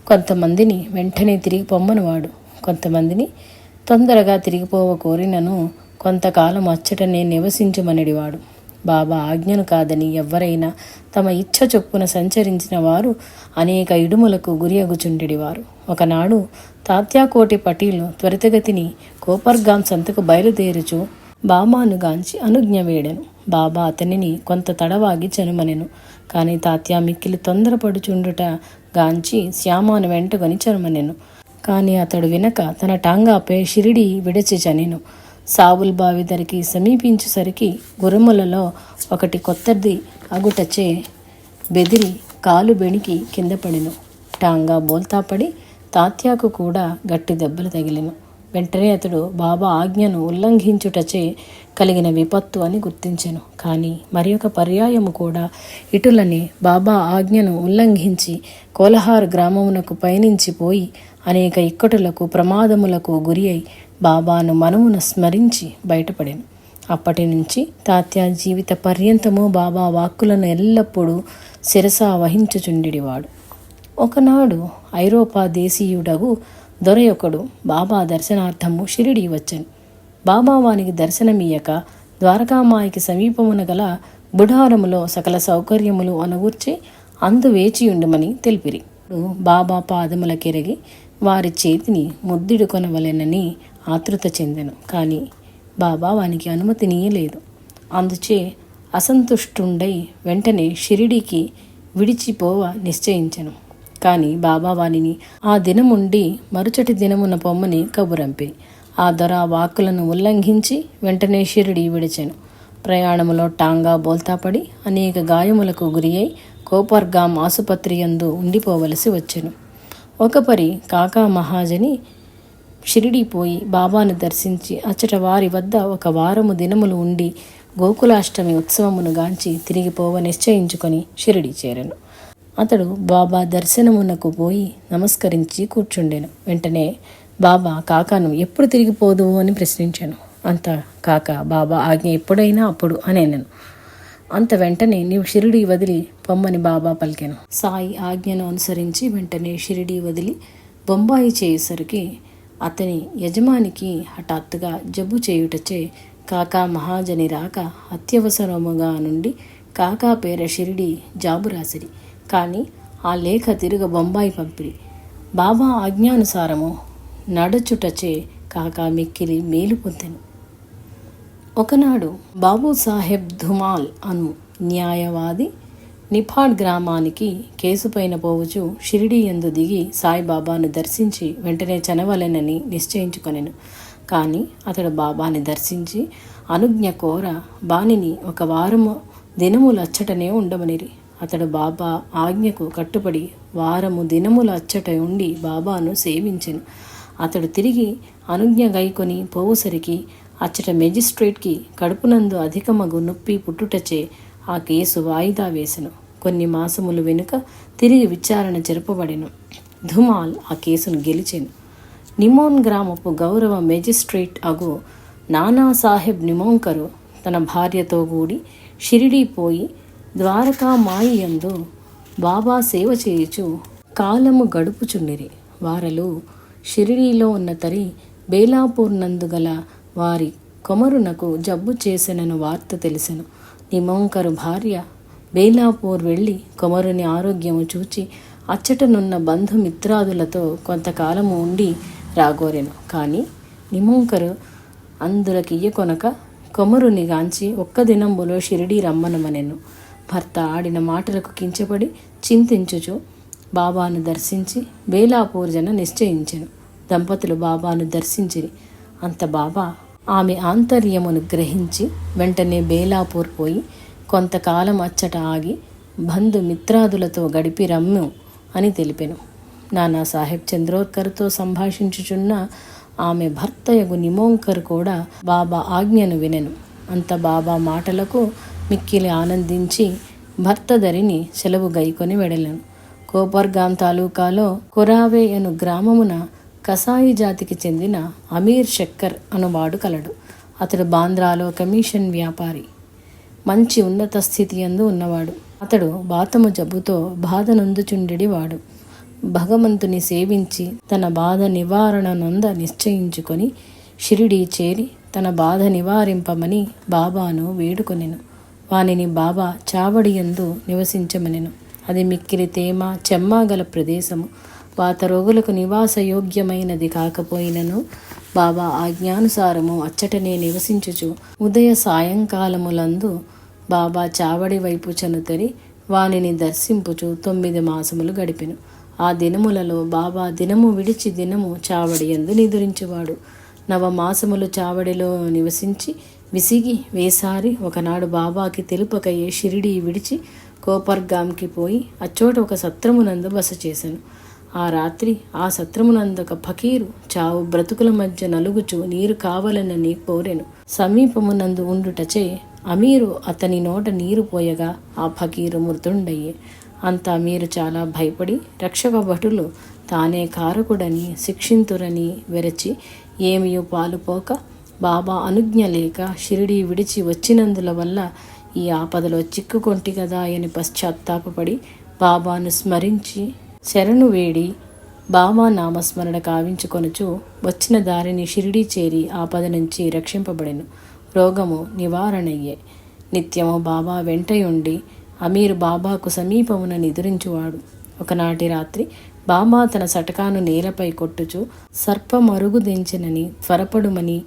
కొంతమందిని వెంటనే తిరిగి పొమ్మనువాడు. కొంతమందిని తొందరగా తిరిగిపోవ కోరినను కొంతకాలం అచ్చటనే నివసించమనిడివాడు. బాబా ఆజ్ఞను కాదని ఎవ్వరైనా తమ ఇచ్ఛ చొప్పున సంచరించిన వారు అనేక ఇడుములకు గురియగుచుండెడివారు. ఒకనాడు తాత్యాకోటి పటీలు త్వరితగతిని కోపర్గాం సంతకు బయలుదేరుచు బాబాను గాంచి అనుజ్ఞ వేడెను. బాబా అతనిని కొంత తడవాగి చనుమనెను. కానీ తాత్యా మిక్కిలి తొందరపడుచుండుట గాంచి శ్యామాను వెంటకొని చనుమనెను. కానీ అతడు వినక తన టాంగాపై షిరిడి విడిచి చనెను. సావుల్ బావి ధరికి సమీపించేసరికి గురుములలో ఒకటి కొత్తది అగుటచే బెదిరి కాలు బెణికి కింద పడెను. టాంగా బోల్తాపడి తాత్యాకు కూడా గట్టి దెబ్బలు తగిలెను. వెంటనే అతడు బాబా ఆజ్ఞను ఉల్లంఘించుటచే కలిగిన విపత్తు అని గుర్తించెను. కానీ మరి ఒక పర్యాయము కూడా ఇటులనే బాబా ఆజ్ఞను ఉల్లంఘించి కోలహార్ గ్రామమునకు పయనించిపోయి అనేక ఇక్కటులకు ప్రమాదములకు గురి అయి బాబాను మనమున స్మరించి బయటపడెను. అప్పటి నుంచి తాత్యా జీవిత పర్యంతము బాబా వాక్కులను ఎల్లప్పుడూ శిరస వహించుచుండెడివాడు. ఒకనాడు ఐరోపా దేశీయుడగు దొరయొకడు బాబా దర్శనార్థము షిరిడీ వచ్చెను. బాబా వానికి దర్శనమియ్యక ద్వారకామాయికి సమీపమున గల బుఢారములో సకల సౌకర్యములు అనగూర్చి అందు వేచియుండమని తెలిపిరి. బాబా పాదములకెరగి వారి చేతిని ముద్దిడుకొనవలెనని ఆతృత చెందెను. కానీ బాబా వానికి అనుమతినీయలేదు. అందుచే అసంతుష్టుండై వెంటనే షిరిడీకి విడిచిపోవ నిశ్చయించెను. కానీ బాబా వానిని ఆ దినముండి మరుచటి దినమున పొమ్మని కబురంపి ఆ దొర వాక్కులను ఉల్లంఘించి వెంటనే షిరిడీ విడిచెను. ప్రయాణములో టాంగా బోల్తాపడి అనేక గాయములకు గురి అయి కోపర్గాం ఆసుపత్రి యందు ఉండిపోవలసి వచ్చెను. ఒకపరి కాకా మహాజని షిరిడీ పోయి బాబాను దర్శించి అచ్చట వారి వద్ద ఒక వారము దినములు ఉండి గోకులాష్టమి ఉత్సవమును గాంచి తిరిగిపోవ నిశ్చయించుకొని షిరిడీ చేరెను. అతడు బాబా దర్శనమునకు పోయి నమస్కరించి కూర్చుండెను. వెంటనే బాబా కాకాను ఎప్పుడు తిరిగిపోదువు అని ప్రశ్నించాను. అంత కాక బాబా ఆజ్ఞ ఎప్పుడైనా అప్పుడు అనేనను. అంత వెంటనే నీవు షిరిడీ వదిలి పొమ్మని బాబా పలికెను. సాయి ఆజ్ఞను అనుసరించి వెంటనే షిరిడీ వదిలి బొంబాయి చేయేసరికి అతని యజమానికి హఠాత్తుగా జబ్బు చేయుటచే కాకా మహాజని రాక అత్యవసరముగా నుండి కాకా పేర షిరిడీ జాబు రాసిరి. కానీ ఆ లేఖ తిరుగ బొంబాయి పంపిరి. బాబా ఆజ్ఞానుసారము నడచుటచే కాకా మిక్కిలి మేలు పొందెను. ఒకనాడు బాబు సాహెబ్ ధుమాల్ అను న్యాయవాది నిఫాడ్ గ్రామానికి కేసుపైన పోవుచు షిరిడీ యందు దిగి సాయిబాబాను దర్శించి వెంటనే చనవలెనని నిశ్చయించుకొనెను. కానీ అతడు బాబాని దర్శించి అనుజ్ఞ కోర బానిని ఒక వారము దినములు అచ్చటనే ఉండమనిరి. అతడు బాబా ఆజ్ఞకు కట్టుబడి వారము దినములు అచ్చట ఉండి బాబాను సేవించెను. అతడు తిరిగి అనుజ్ఞ గైకొని పోవుసరికి అచ్చట మెజిస్ట్రేట్కి కడుపునందు అధికమగు నొప్పి పుట్టుటచే ఆ కేసు వాయిదా వేసెను. కొన్ని మాసములు వెనుక తిరిగి విచారణ జరపబడెను. ధుమాల్ ఆ కేసును గెలిచెను. నిమోన్ గ్రామపు గౌరవ మెజిస్ట్రేట్ అగు నానాసాహెబ్ నిమోంకరు తన భార్యతో కూడి షిరిడీ పోయి ద్వారకా మాయి యందు బాబా సేవ చేయుచు కాలము గడుపుచుండిరి. వారలు షిరిడీలో ఉన్న తరి బేలాపూర్ నందు గల వారి కొమరునకు జబ్బు చేసెనను వార్త తెలిసెను. నిమోంకరు భార్య బేలాపూర్ వెళ్ళి కొమరుని ఆరోగ్యము చూచి అచ్చటనున్న బంధుమిత్రాదులతో కొంతకాలము ఉండి రాగోరెను. కానీ నిమోంకరు అందులకియ్య కొనక కొమరుని గాంచి ఒక్క దినంబులో షిరిడీ రమ్మనమనెను. భర్త ఆడిన మాటలకు కించపడి చింతించుచు బాబాను దర్శించి బేలాపూర్ జన నిశ్చయించెను. దంపతులు బాబాను దర్శించిరి. అంత బాబా ఆమె ఆంతర్యమును గ్రహించి వెంటనే బేలాపూర్ పోయి కొంతకాలం అచ్చట ఆగి బంధుమిత్రాదులతో గడిపి రమ్ము అని తెలిపెను. నానాసాహెబ్ చంద్రోర్కర్తో సంభాషించుచున్న ఆమె భర్తయగు నిమోంకర్ కూడా బాబా ఆజ్ఞను వినెను. అంత బాబా మాటలకు మిక్కిలి ఆనందించి భర్త ధరిని సెలవు గైకొని వెడలను. కోపర్గాం తాలూకాలో కొరావే అను గ్రామమున కసాయి జాతికి చెందిన అమీర్ శక్కర్ అనువాడు కలడు. అతడు బాంద్రాలో కమిషన్ వ్యాపారి, మంచి ఉన్నత స్థితి యందు ఉన్నవాడు. అతడు బాతము జబ్బుతో బాధ నొందుచుండెడివాడు. భగవంతుని సేవించి తన బాధ నివారణ నొంద నిశ్చయించుకొని షిరిడీ చేరి తన బాధ నివారింపమని బాబాను వేడుకొనెను. వానిని బాబా చావడియందు నివసించమనెను. అది మిక్కిలి తేమ చెమ్మాగల ప్రదేశము. వాతరోగులకు నివాసయోగ్యమైనది కాకపోయినను బాబా ఆజ్ఞానుసారము అచ్చటనే నివసించుచు ఉదయ సాయంకాలములందు బాబా చావడి వైపు చనుతరి వానిని దర్శింపుచు 9 మాసములు గడిపెను. ఆ దినములలో బాబా దినము విడిచి దినము చావడి యందు నిదురించువాడు. 9 మాసములు చావడిలో నివసించి విసిగి వేసారి ఒకనాడు బాబాకి తెలుపకయే షిరిడీ విడిచి కోపర్గాంకి పోయి అచ్చోట ఒక సత్రమునందు బస చేశాను. ఆ రాత్రి ఆ సత్రమునందు ఒక ఫకీరు చావు బ్రతుకుల మధ్య నలుగుచు నీరు కావాలనని కోరెను. సమీపమునందు ఉండుటచే అమీరు అతని నోట నీరు పోయగా ఆ ఫకీరు మృతుండయ్యే. అంత అమీరు చాలా భయపడి రక్షక భటులు తానే కారకుడని శిక్షింతురని వెరచి ఏమియో పాలుపోక బాబా అనుజ్ఞ లేక షిరిడీ విడిచి వచ్చినందుల వల్ల ఈ ఆపదలో చిక్కుకొంటి కదా అని పశ్చాత్తాపపడి బాబాను స్మరించి శరణు వేడి బాబా నామస్మరణ కావించుకొనుచు వచ్చిన దారిని షిరిడీ చేరి ఆపద నుంచి రక్షింపబడెను. రోగము నివారణయ్యే. నిత్యము బాబా వెంటయుండి అమీరు బాబాకు సమీపమున నిదురించువాడు. ఒకనాటి రాత్రి బాబా తన సటకాను నేలపై కొట్టుచు సర్పమరుగు దించినని త్వరపడుమని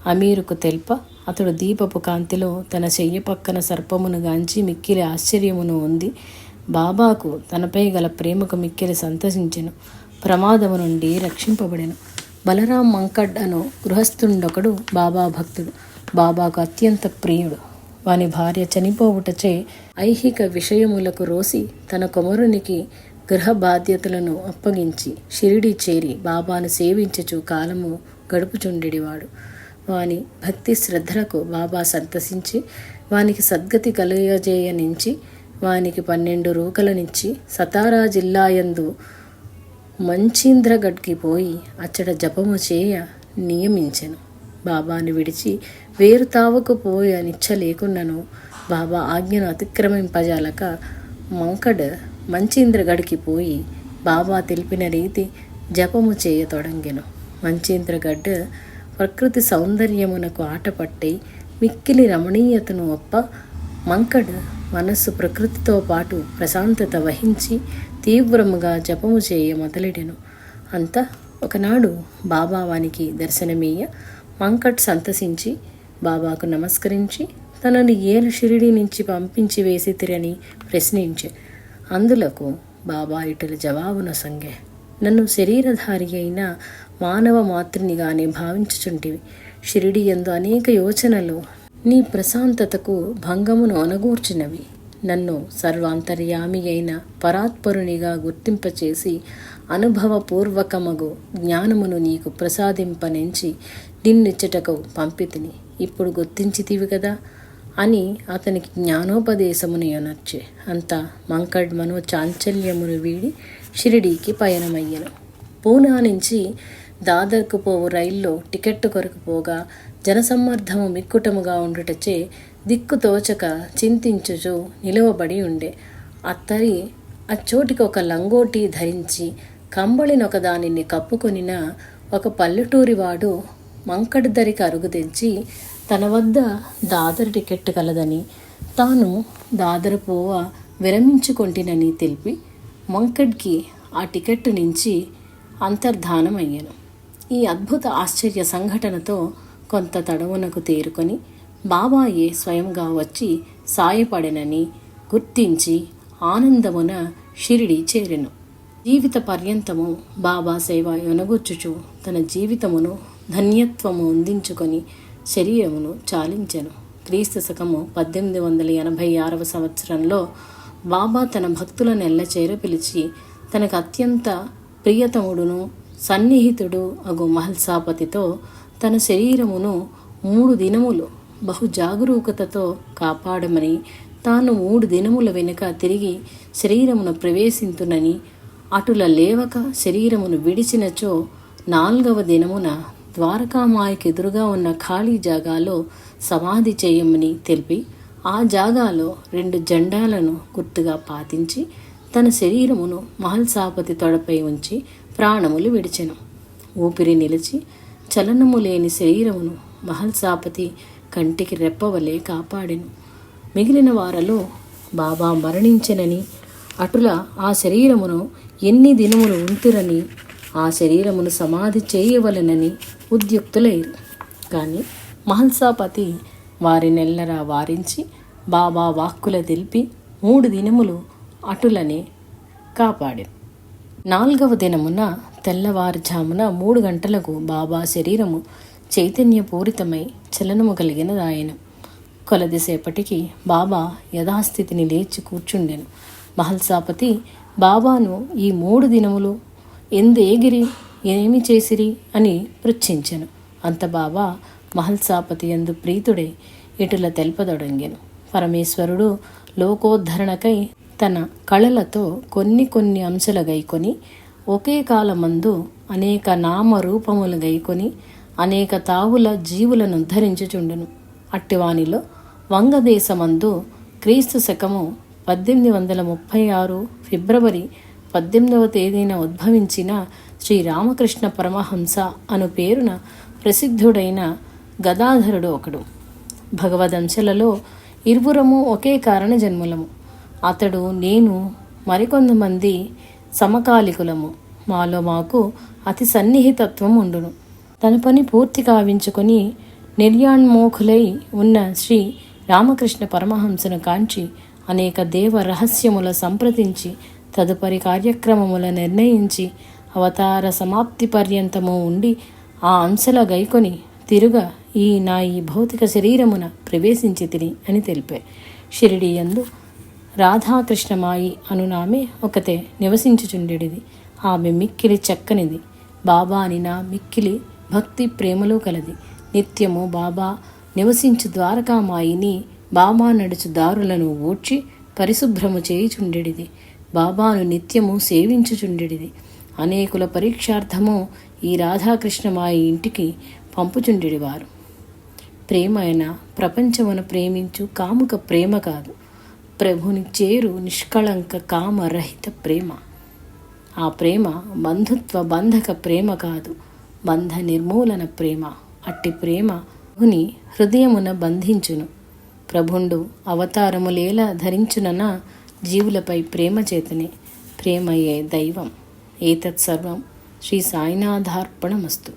అమీరుకు తెల్ప అతడు దీపపు కాంతిలో తన చెయ్యి పక్కన సర్పమును గాంచి మిక్కిలి ఆశ్చర్యమును ఉంది బాబాకు తనపై గల ప్రేమకు మిక్కిలి సంతసించెను. ప్రమాదము నుండి రక్షింపబడెను. బలరాం మంకడ్ అను గృహస్థుండొకడు బాబా భక్తుడు. బాబాకు అత్యంత ప్రియుడు. వాని భార్య చనిపోవుటచే ఐహిక విషయములకు రోసి తన కొమరునికి గృహ బాధ్యతలను అప్పగించి షిరిడీ చేరి బాబాను సేవించుచు కాలము గడుపుచుండెడివాడు. వాని భక్తి శ్రద్ధలకు బాబా సంతసించి వానికి సద్గతి కలుగజేయనించి వానికి 12 రూకలనిచ్చి సతారా జిల్లాయందు మంచీంద్రగఢ్కి పోయి అచ్చట జపము చేయ నియమించెను. బాబాను విడిచి వేరు తావకు పోయనిచ్చలేకున్నను బాబా ఆజ్ఞను అతిక్రమింపజాలక మంకడ్ మంచీంద్రగఢ్కి పోయి బాబా తెలిపిన రీతి జపము చేయతొడంగెను. మంచీంద్రగఢ్ ప్రకృతి సౌందర్యమునకు ఆటపట్టి మిక్కిలి రమణీయతను ఒప్ప మంకడ్ మనస్సు ప్రకృతితో పాటు ప్రశాంతత వహించి తీవ్రముగా జపము చేయ మొదలెడెను. అంత ఒకనాడు బాబా వానికి దర్శనమీయ మంకడ్ సంతసించి బాబాకు నమస్కరించి తనని ఏలు షిరిడీ నుంచి పంపించి వేసితిరని ప్రశ్నించే. అందులకు బాబా ఇటుల జవాబున సంగే, నన్ను శరీరధారి అయిన మానవ మాతృనిగానే భావించుచుంటివి. షిరిడీ యందు అనేక యోచనలు నీ ప్రశాంతతకు భంగమును అనగూర్చినవి. నన్ను సర్వాంతర్యామి అయిన పరాత్పరునిగా గుర్తింపచేసి అనుభవపూర్వకమగు జ్ఞానమును నీకు ప్రసాదింపనించి నిన్నిచ్చటకు పంపితిని. ఇప్పుడు గుర్తించితివి కదా అని అతనికి జ్ఞానోపదేశమును యొనర్చే. అంత మంకడ్ మనో చాంచల్యమును వీడి షిరిడీకి పయనమయ్యను. పూనా నుంచి దాదర్కు పోవు రైల్లో టికెట్టు కొరకు పోగా జనసమ్మర్ధము మిక్కుటముగా ఉండుటచే దిక్కుతోచక చింతించుచు నిలువబడి ఉండే. అత్తరి అచ్చోటికి ఒక లంగోటి ధరించి కంబళినొక దానిని కప్పుకొనిన ఒక పల్లెటూరివాడు మంకడ్ ధరికి అరుగు తెంచి తన వద్ద దాదర్ టికెట్ కలదని తాను దాదర్ పోవ విరమించుకొంటినని తెలిపి మంకడ్కి ఆ టికెట్ నుంచి అంతర్ధానమయ్యాను. ఈ అద్భుత ఆశ్చర్య సంఘటనతో కొంత తడవునకు తేరుకొని బాబాయే స్వయంగా వచ్చి సాయపడెనని గుర్తించి ఆనందమున షిరిడి చేరెను. జీవిత పర్యంతము బాబా సేవ యొనగొచ్చుచు తన జీవితమును ధన్యత్వము అందించుకొని శరీరమును చాలించెను. క్రీస్తు శకము 1886 సంవత్సరంలో బాబా తన భక్తులను ఎల్లచేర పిలిచి తనకు అత్యంత ప్రియతముడును సన్నిహితుడు అగు మహల్సాపతితో తన శరీరమును 3 దినములు బహు జాగరూకతతో కాపాడమని, తాను 3 దినముల వెనుక తిరిగి శరీరమును ప్రవేశింతునని, అటుల లేవక శరీరమును విడిచినచో 4వ దినమున ద్వారకామాయకెదురుగా ఉన్న ఖాళీ జాగాలో సమాధి చేయమని తెలిపి, ఆ జాగాలో 2 జెండాలను గుర్తుగా పాతించి తన శరీరమును మహల్సాపతి తొడపై ఉంచి ప్రాణములు విడిచెను. ఊపిరి నిలిచి చలనము లేని శరీరమును మహల్సాపతి కంటికి రెప్పవలే కాపాడెను. మిగిలిన వారిలో బాబా మరణించెనని, అటుల ఆ శరీరమును ఎన్ని దినములు ఉంతురని, ఆ శరీరమును సమాధి చేయవలెనని ఉద్యుక్తులైరు. కానీ మహల్సాపతి వారినెల్లరా వారించి బాబా వాక్కుల తెలిపి 3 దినములు అటులనే కాపాడెను. 4వ దినమున తెల్లవారుజామున 3 గంటలకు బాబా శరీరము చైతన్యపూరితమై చలనము కలిగినదాయెను. కొలదిసేపటికి బాబా యథాస్థితిని లేచి కూర్చుండెను. మహల్సాపతి బాబాను ఈ 3 దినములు ఎందేగిరి ఏమి చేసిరి అని పృచ్ఛించెను. అంత బాబా మహల్సాపతి యందు ప్రీతుడై ఇటుల తెల్పదొడంగెను. పరమేశ్వరుడు లోకోద్ధరణకై తన కళలతో కొన్ని అంశాలు గైకొని, ఒకే కాలమందు అనేక నామరూపములు గైకొని అనేక తావుల జీవులను ఉద్ధరించుచుండెను. అట్టివానిలో వంగదేశమందు క్రీస్తు శకము 1836 ఫిబ్రవరి 18వ తేదీన ఉద్భవించిన శ్రీరామకృష్ణ పరమహంస అను పేరున ప్రసిద్ధుడైన గదాధరుడు ఒకడు. భగవదంశలలో 2 ఒకే కారణ జన్ములము. అతడు, నేను మరికొంతమంది సమకాలికులము. మాలో మాకు అతి సన్నిహితత్వం ఉండును. తన పని పూర్తి కావించుకొని నిర్యాణ్మోఖులై ఉన్న శ్రీ రామకృష్ణ పరమహంసను కాంచి అనేక దేవ రహస్యముల సంప్రదించి తదుపరి కార్యక్రమముల నిర్ణయించి అవతార సమాప్తి పర్యంతము ఉండి ఆ అంశల గైకొని తిరుగా ఈ భౌతిక శరీరమున ప్రవేశించి తిని అని తెలిపే. షిరిడి యందు రాధాకృష్ణమాయి అనునామె ఒకతే నివసించుచుండెడిది. ఆమె మిక్కిలి చక్కనిది. బాబా అని నా మిక్కిలి భక్తి ప్రేమలో కలది. నిత్యము బాబా నివసించు ద్వారకామాయిని బాబా నడుచు దారులను ఊడ్చి పరిశుభ్రము చేయుచుండెడిది. బాబాను నిత్యము సేవించుచుండెడిది. అనేకుల పరీక్షార్థము ఈ రాధాకృష్ణమాయి ఇంటికి పంపుచుండెడివారు. ప్రేమ అయిన ప్రపంచమును ప్రేమించు కాముక ప్రేమ కాదు, ప్రభుని చేరు నిష్కళంక కామరహిత ప్రేమ. ఆ ప్రేమ బంధుత్వ బంధక ప్రేమ కాదు, బంధ నిర్మూలన ప్రేమ. అట్టి ప్రేమ ప్రభుని హృదయమున బంధించును. ప్రభుండు అవతారములేలా ధరించునన జీవులపై ప్రేమ చేతనే. ప్రేమయే దైవం. ఏతత్ సర్వం శ్రీ సాయినాథార్పణమస్తు.